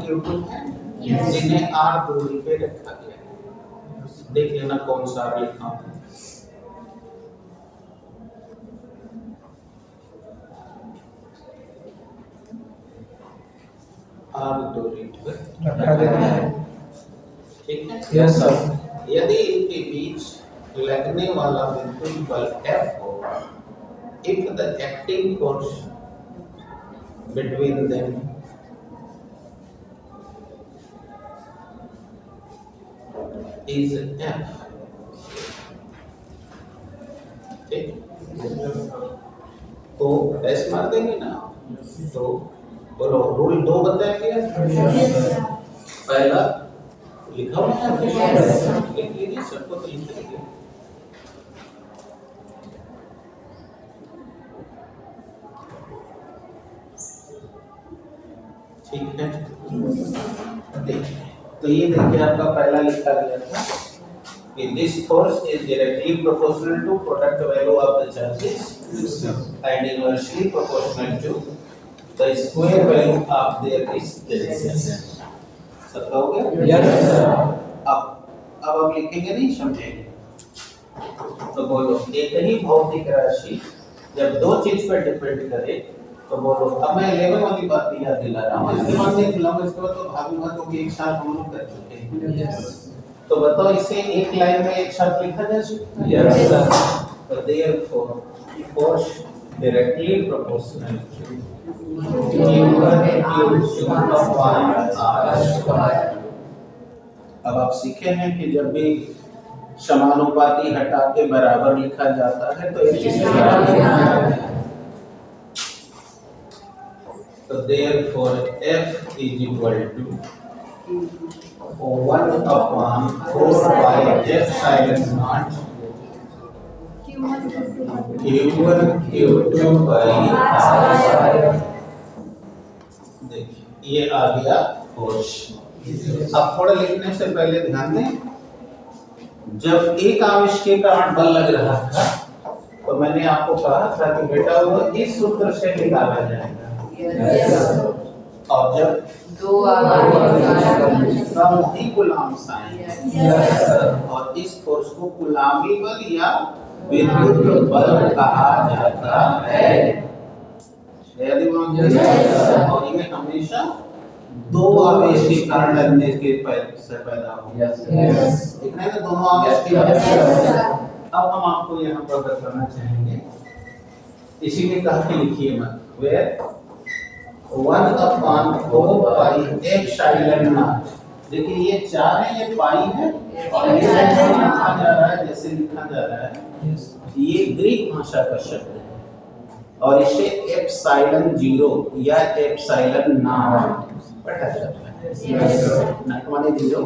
Q2 है जिन्हें R दूरी पे रखा गया है। देख लेना कौन सा R लिखा हूँ। R दूरी पे रखा गया है। ठीक है? Yes sir. यदि इनके बीच लगने वाला विद्युत बल F हो, if the acting force between them is F, ठीक? तो एस मार देंगे ना, तो बोलो रूल 2 बताया क्या? पहला लिखा हुआ है, लिख लीजिए सबको तो लिख लीजिए। ठीक है, देखिए तो ये देखिए आपका पहला लिखा गया था कि this force is directly proportional to product value of the charges and inversely proportional to the square value of their distance. सबका हो गया? Yes sir. अब आप लिखेंगे नहीं, समझेंगे तो बोलो एक ही भौतिक राशि जब दो चीज पर डिपेंड करे तो बोलो। अब मैं 11 वाली बात भी याद दिला रहा हूँ, इसके बाद नहीं दिलाऊंगा, इसके बाद तो भाभी भाभी की एक साथ हम लोग कर चुके हैं। तो बताओ इसे एक लाइन में एक साथ लिखा जा सकता है? Yes sir. तो therefore force directly proportional to अब आप सीखे हैं कि जब भी समानुपाती हटा के बराबर लिखा जाता है तो एक चीज तो therefore F is equal to 1/4 pi epsilon naught Q1 Q2 by R। देखिए ये आ गया फोर्स। अब थोड़ा लिखने से पहले ध्यान दें, जब एक आवेश के कारण बल लग रहा था तो मैंने आपको कहा था कि बेटा वो इस सूत्र से निकाला जाएगा। और जब दो सम कूलाम्स आए और इस फोर्स को कूलामी बल या विद्युत बल कहा जाता है। और ये हमेशा दो आवेश के कारण लगने के से पैदा होगा। देखना है ना दोनों आवेश के। अब हम आपको यहाँ पर बताना चाहेंगे, इसीलिए कहा कि लिखिए मत, वेयर 1/4 पाई एप्सिलॉन नॉट। देखिए ये 4 है, ये पाई है और ये लिखा जा रहा है जैसे लिखा जा रहा है। ये ग्रीक भाषा का शब्द है और इसे एप्सिलॉन 0 या एप्सिलॉन नॉट पढ़ा जाता है। नॉट माने 0।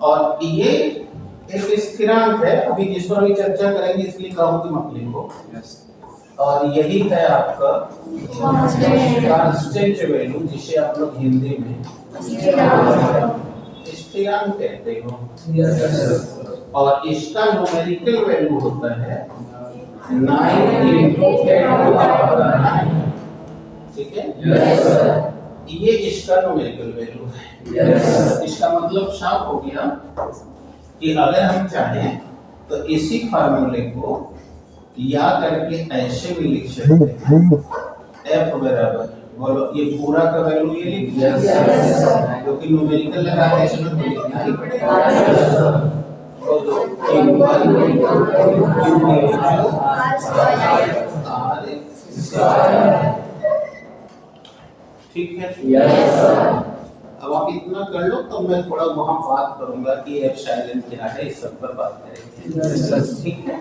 और ये एक स्थिरांक है, अभी जिस पर भी चर्चा करेंगे इसलिए कहूं कि मत लिखो। और यही है आपका कांस्टेंट वैल्यू, जिसे आप लोग हिंदी में स्थिरांक कहते हो। और इसका न्यूमेरिकल वैल्यू होता है 9 × 10⁻⁹। ठीक है, ये इसका न्यूमेरिकल वैल्यू है। इसका मतलब साफ हो गया कि अगर हम चाहें तो इसी फार्मूले को या करके ऐसे भी लिख सकते हैं, F बराबर बोलो ये पूरा का वैल्यू ये लिख दिया क्योंकि न्यूमेरिकल लगाते हैं इसमें तो लिखना ही पड़ेगा। बोलो इक्वल ठीक है। अब आप इतना कर लो तो मैं थोड़ा वहाँ बात करूंगा कि एप्सिलॉन क्या है, इस सब पर बात करेंगे। ठीक है।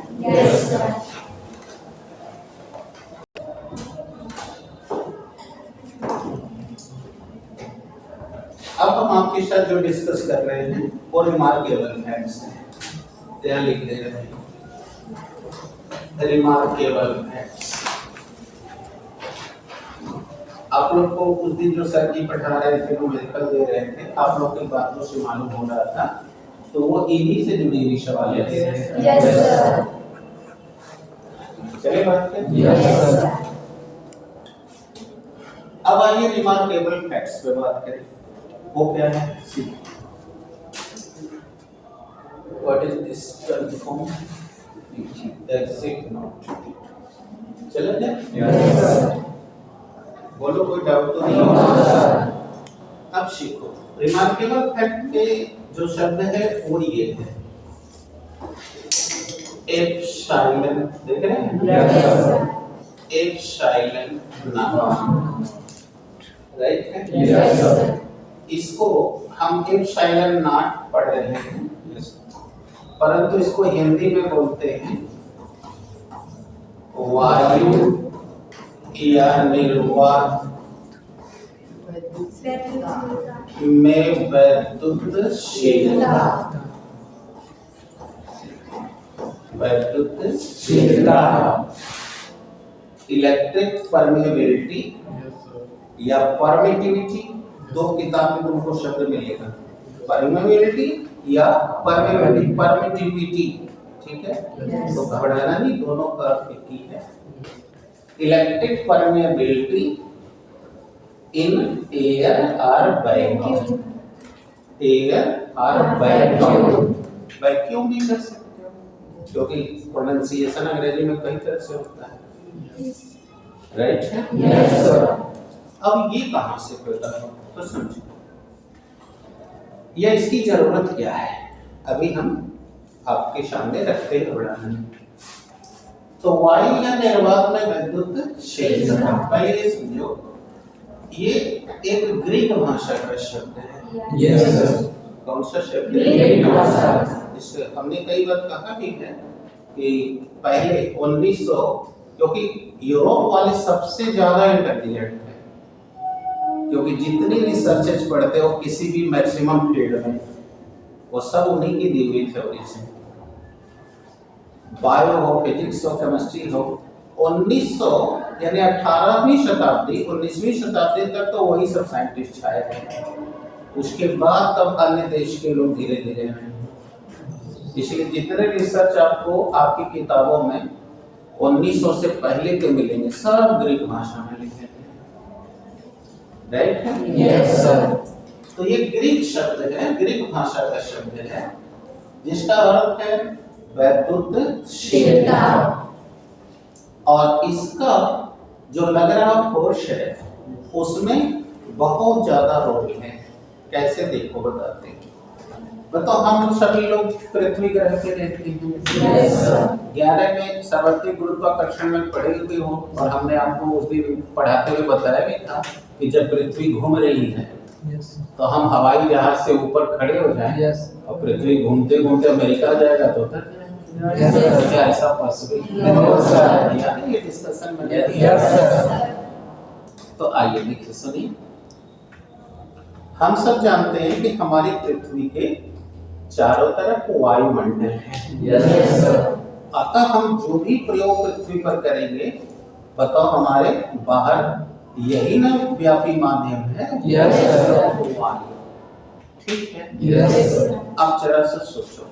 अब हम आपके साथ जो डिस्कस कर रहे हैं वो रिमार्केबल फैक्ट्स हैं। क्या लिख दे रहे हैं? Remarkable facts. आप लोग को उस दिन जो सर जी पढ़ा रहे थे, न्यूमेरिकल दे रहे थे, आप लोग की बातों से मालूम हो रहा था तो वो इन्हीं से जुड़ी हुई सवाल दे रहे थे। चलिए बात करें। अब आइए रिमार्केबल फैक्ट्स पे बात करें। वो क्या है? What is this term form? Exit not. चलो क्या? बोलो कोई डाउट तो नहीं होगा? अब सीखो रिमार्केबल फैक्ट के जो शब्द है वो ये है एप्सिलॉन। देख रहे हैं? एप्सिलॉन नाम, राइट है? इसको हम एप्सिलॉन नॉट पढ़ रहे हैं, परंतु इसको हिंदी में बोलते हैं वायु या निर्वात में वैद्युतशीलता। वैद्युतशीलता, इलेक्ट्रिक परमेबिलिटी या परमिटिविटी, दो किताब में तुमको शब्द मिलेगा, परमेबिलिटी या परमिटिविटी। ठीक है, तो घबराना नहीं, दोनों का अर्थ एक ही है। इलेक्ट्रिक परमेबिलिटी इन एयर और वैक्यूम। एयर और वैक्यूम भी कर सकते हो क्योंकि प्रोनाउंसिएशन अंग्रेजी में कई तरह से होता है, राइट है? Yes sir. अब ये कहां से पैदा हुआ तो समझो, या इसकी जरूरत क्या है अभी हम आपके सामने रखते हैं बढ़ाने। तो वायु या निर्वात में वैद्युतशीलता, पहले ये समझो ये एक ग्रीक भाषा का शब्द है। Yes sir. कौन सा शब्द? ग्रीक भाषा। इससे हमने कई बार कहा भी है कि पहले 1900, क्योंकि यूरोप वाले सबसे ज्यादा इंटेलिजेंट है, क्योंकि जितनी रिसर्चेज पढ़ते हो किसी भी मैक्सिमम फील्ड में वो सब उन्हीं की दी हुई थ्योरी से, बायो हो, फिजिक्स हो, केमिस्ट्री हो। 1900 यानी 18वीं शताब्दी 19वीं शताब्दी तक तो वही सब साइंटिस्ट छाए थे। उसके बाद तब अन्य देश के लोग धीरे धीरे आए। इसलिए जितने रिसर्च आपको आपकी किताबों में 1900 से पहले के मिलेंगे सब ग्रीक भाषा में लिखे थे, राइट है? Yes sir. तो ये ग्रीक शब्द है, ग्रीक भाषा का शब्द है जिसका अर्थ है वैद्युतशीलता, और इसका जो लग रहा फोर्स है उसमें बहुत ज्यादा रोल है। कैसे देखो बताते हैं। बताओ, हम सभी लोग पृथ्वी ग्रह पे रहते हैं। 11 में सार्वत्रिक गुरुत्वाकर्षण में पढ़े हुए हो, और हमने आपको उस दिन पढ़ाते हुए बताया भी था कि जब पृथ्वी घूम रही है तो हम हवाई जहाज से ऊपर खड़े हो जाएं और पृथ्वी घूमते घूमते अमेरिका जाएगा तो उतर जाएगा। क्या ऐसा पॉसिबल है? ये डिस्कशन में तो आइए देखिए, सुनिए। हम सब जानते हैं कि हमारी पृथ्वी के चारों तरफ वायुमंडल है। अतः हम जो भी प्रयोग पृथ्वी पर करेंगे, बताओ हमारे बाहर यही ना व्यापी माध्यम है। वायु, ठीक है? अब जरा सा सोचो,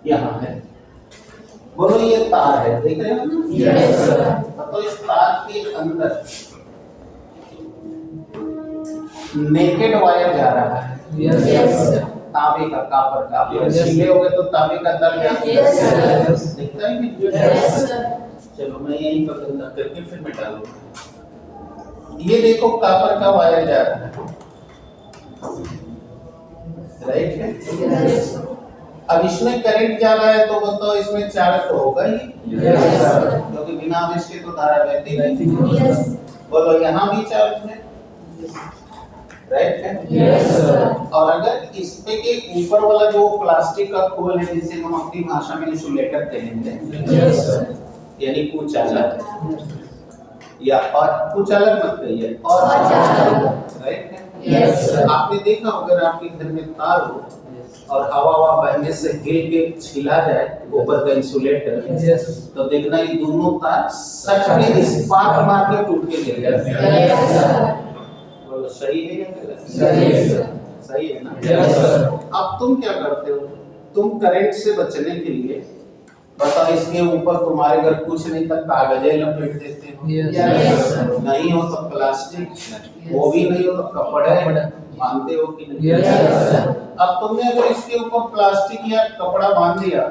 यहाँ है, बोलो ये तार है, देख रहे हो? तो इस तार के अंदर नेकेड वायर जा रहा है। तांबे का, कापर का, छीले हो गए तो तांबे का दर दिखता ही नहीं। चलो मैं यही करके फिर मैं डालूंगा। ये देखो कॉपर का वायर जा रहा है, राइट है। अब इसमें करंट जा रहा है तो बताओ इसमें चार्ज तो होगा ही, क्योंकि बिना आवेश के तो धारा बहती नहीं। बोलो यहाँ भी चार्ज है, राइट है। और अगर इस पे के ऊपर वाला जो प्लास्टिक का खोल है जिसे हम अपनी भाषा में इंसुलेटर कहेंगे, यानी कुचालक, या और कुचालक मत कहिए, और राइट है। आपने देखा अगर आपके घर में तार हो और हवा बहने से हिल के छिला जाए ऊपर का इंसुलेटर, तो देखना ये दोनों तार सच में स्पार्क मार के टूट के गिर जाते हैं। बोलो सही है या गलत? सही है ना। अब तुम क्या करते हो, तुम करंट से बचने के लिए बताओ इसके ऊपर तुम्हारे घर कुछ नहीं तक कागजें लपेट देते हो, नहीं हो तो प्लास्टिक, वो भी नहीं हो तो कपड़े, मानते हो कि नहीं? अब तुमने अगर इसके ऊपर प्लास्टिक या कपड़ा बांध दिया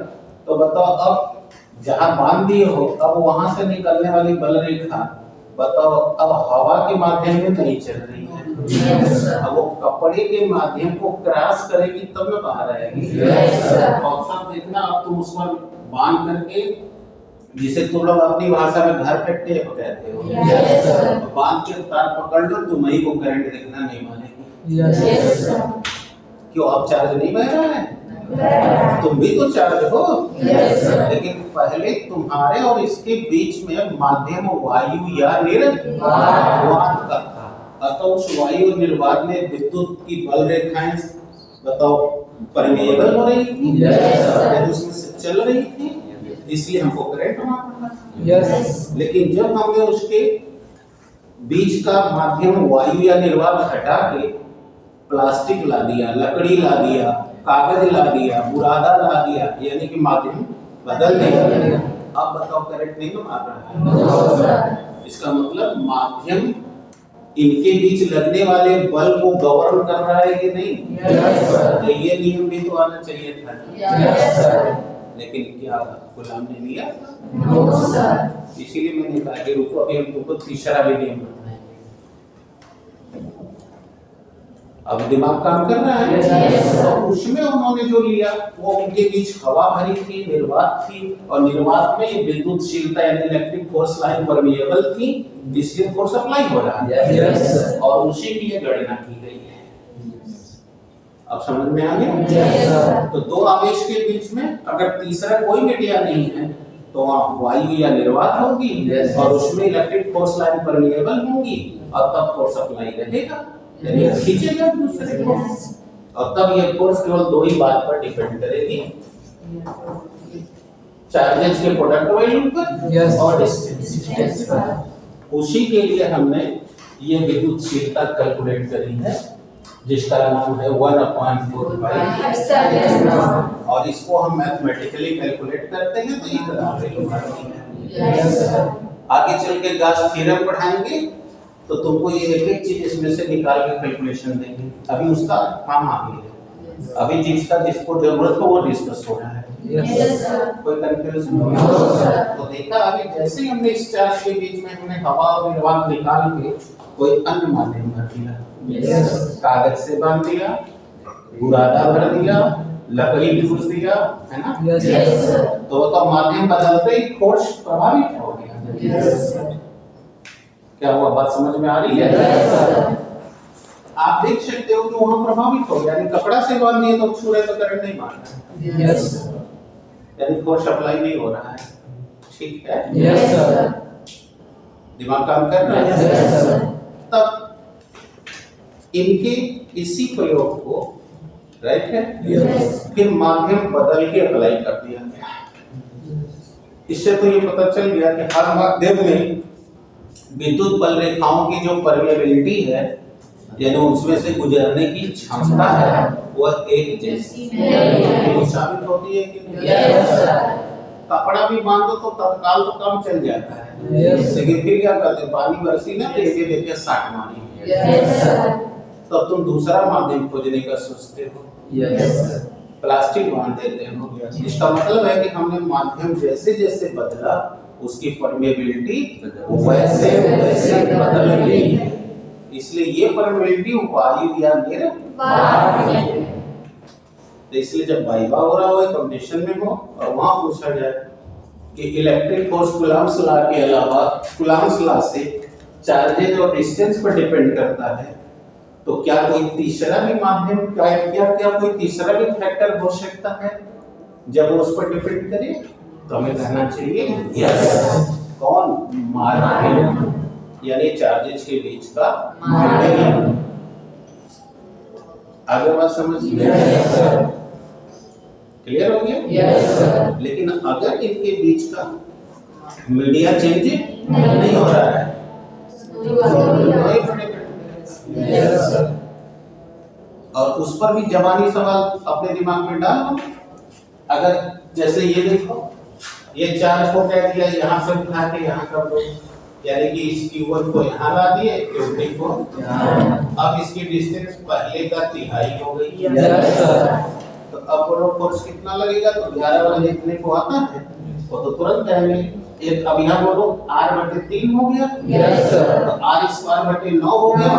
तो बताओ अब जहाँ बांध दिए हो अब वहां से निकलने वाली बल रेखा बताओ अब हवा के माध्यम में नहीं चल रही है, अब वो कपड़े के माध्यम को क्रॉस करेगी तब में बाहर आएगी। और तब देखना अब तुम उसको बांध करके, जिसे तुम लोग अपनी भाषा में घर पे टेप कहते हो, बांध के तार पकड़ लो, तुम्हारी को करंट देखना नहीं मानेगी। क्यों अब चार्ज नहीं बह रहा है? तुम भी तो चार्ज हो, लेकिन पहले तुम्हारे और इसके बीच में माध्यम वायु या निर्वात का था, अतः उस वायु निर्वात में विद्युत की बल रेखाएं बताओ परमेएबल हो रही थी, उसमें से चल रही थी, इसलिए हमको करंट मारना। लेकिन जब हमने उसके बीच का माध्यम वायु या निर्वात हटा के प्लास्टिक ला दिया, लकड़ी ला दिया, कागज ला दिया, बुरादा ला दिया, यानी कि माध्यम बदल दिया, अब बताओ करंट नहीं तो मार रहा है। इसका मतलब माध्यम इनके बीच लगने वाले बल को गवर्न कर रहा है कि नहीं? तो ये नियम भी तो आना चाहिए था, लेकिन क्या गुलाम ने लिया? इसीलिए मैंने कहा कि रुको अभी हम तुमको तीसरा भी नियम बताएंगे। अब दिमाग काम कर रहा है। तो उसमें उन्होंने जो लिया वो उनके बीच हवा भरी थी, निर्वात थी, और निर्वात में ये विद्युतशीलता यानी इलेक्ट्रिक फोर्स लाइन परमेएबल थी, जिससे फोर्स अप्लाई हो रहा है, और उसी की ये गणना की गई है। अब समझ में आ गया? तो दो आवेश के बीच में अगर तीसरा कोई मीडिया नहीं है तो वहाँ वायु या निर्वात होगी, और उसमें इलेक्ट्रिक फोर्स लाइन परमेएबल होंगी, और तब फोर्स अप्लाई रहेगा, यानी खींचेगा दूसरे को, और तब ये फोर्स केवल दो ही बात पर डिपेंड करेगी, चार्जेस के प्रोडक्ट वैल्यू पर और डिस्टेंस पर। उसी के लिए हमने ये विद्युतशीलता कैलकुलेट करी है, जिसका नाम है 1/4 और इसको हम मैथमेटिकली कैलकुलेट करते हैं तो इतना वैल्यू आती है। आगे चल के गाउस थ्योरम पढ़ाएंगे तो तुमको ये एक चीज इसमें से निकाल के कैलकुलेशन देंगे, अभी उसका काम आगे है, अभी जिसको जरूरत हो वो डिस्कस हो रहा है। कोई कंफ्यूजन हो? तो देखा अभी जैसे ही हमने इस चार्ज के बीच में हमने हवा और निर्वात निकाल के कोई अन्य माध्यम भर दिया, कागज से बांध दिया, बुरादा भर दिया, लकड़ी ठूस दिया, है ना? तो माध्यम बदलते ही फोर्स प्रभावित हो गया। क्या हुआ, बात समझ में आ रही है? आप देख सकते हो कि वहां प्रभावित हो गया, यानी कपड़ा से बांध दिए तो छू रहे तो करंट नहीं मार रहा है, यानी फोर्स अप्लाई नहीं हो रहा है। ठीक है? दिमाग काम कर रहा है। तब इनके इसी प्रयोग को राइट है फिर माध्यम बदल के अप्लाई कर दिया गया। इससे तो ये पता चल गया कि हर माध्यम में विद्युत बल रेखाओं की जो परमेबिलिटी है यानी उसमें से गुजरने की क्षमता है वह एक जैसी साबित होती है कि कपड़ा भी बांधो तो तत्काल तो काम चल जाता है, लेकिन फिर क्या करते हैं, पानी बरसी ना तो ये देखिए साट मारी, तब तुम दूसरा माध्यम खोजने का सोचते हो, प्लास्टिक बांध देते हो। इसका मतलब है कि हमने माध्यम जैसे जैसे बदला उसकी परमेबिलिटी वैसे वैसे बदल गई है। इसलिए ये परमेबिलिटी वायु या निर्वात। तो इसलिए जब वाइवा हो रहा हो कंडीशन में हो और वहां पूछा जाए कि इलेक्ट्रिक फोर्स कूलम्ब्स लॉ के अलावा कूलम्ब्स लॉ से चार्जेज और डिस्टेंस पर डिपेंड करता है, तो क्या कोई तीसरा भी माध्यम क्या कोई तीसरा भी फैक्टर हो सकता है जब वो उस पर डिपेंड करे? तो हमें कहना चाहिए यस। कौन? माध्यम, यानी चार्जेस के बीच का मीडियम। आगे बात समझ में क्लियर हो गया? Yes sir. लेकिन अगर इनके बीच का मीडिया चेंज नहीं हो रहा है यस सर। और उस पर भी जवानी सवाल अपने दिमाग में डालो। अगर जैसे ये देखो, ये चार्ज को कह दिया यहाँ से उठा के यहाँ कर दो, यानी कि इस Q1 को यहाँ ला दिए, Q3 को अब इसकी डिस्टेंस पहले का तिहाई हो गई। Yes sir. तो अब बोलो फोर्स कितना लगेगा? तो 11 वाला जितने को आता है वो तो तुरंत आएंगे। एक अब यहाँ बोलो R/3 हो गया। Yes sir. तो R²/9 हो गया,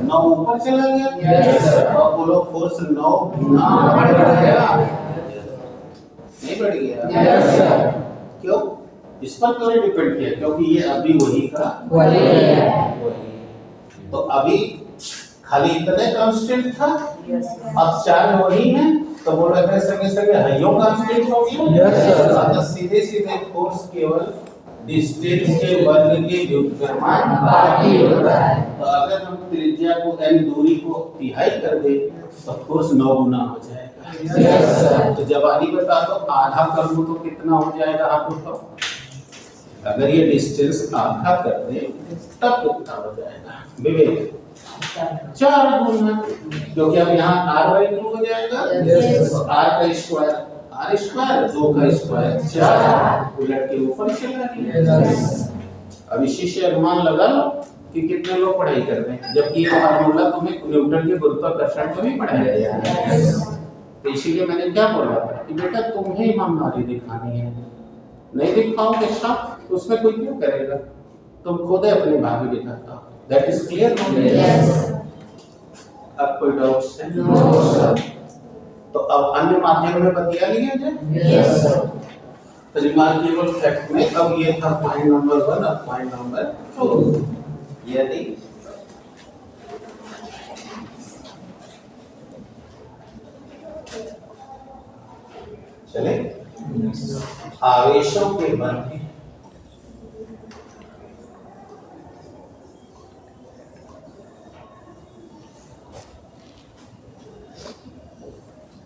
9 ऊपर चला गया। Yes sir. अब बोलो फोर्स 9 गुना बढ़ गया, नहीं बढ़ गया? Yes sir. क्यों? इस पर क्यों डिपेंड किया? क्योंकि ये अभी वही का वही है। वही। तो अभी खाली इतने कांस्टेंट था, अब चार्ज वही है, तो बोलो अगर संगे संगे हाइयो कांस्टेंट हो गया। Yes sir. तो सीधे सीधे फोर्स केवल डिस्टेंस के वर्ग के व्युत्क्रमानुपाती बाकी होता है। तो अगर हम त्रिज्या को यानी दूरी को तिहाई कर दे तो फोर्स 9 गुना हो जाएगा। Yes sir. तो जवानी बता दो, आधा कर दूं तो कितना हो जाएगा आप बताओ? अगर ये डिस्टेंस आधा कर दे तब कितना हो जाएगा विवेक? 4 गुना, क्योंकि अब यहाँ R/2 हो जाएगा। Yes. तो R का स्क्वायर R², 2 का स्क्वायर 4, उलट के ऊपर चला गया। Yes. अब इसी से अनुमान लगा लो कि कितने लोग पढ़ाई कर रहे हैं, जबकि ये फार्मूला तुम्हें न्यूटन के गुरुत्वाकर्षण को भी पढ़ाया गया है। तो इसीलिए मैंने क्या बोला था कि बेटा तुम्हें ईमानदारी दिखानी है, नहीं दिखाओगे साफ तो उसमें कोई क्यों करेगा? तुम खुद अपने भाग्य दिखाता। That is clear? Yes. अब कोई डाउट्स है? No sir. तो अब अन्य माध्यम में बतिया लिया जाए। Yes sir. तो रिमार्केबल फैक्ट में अब ये था पॉइंट नंबर 1 और पॉइंट नंबर 2। यदि चले आवेशों के बल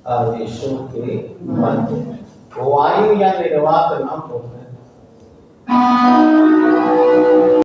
आवेशों के बल वायु या निर्वात न हो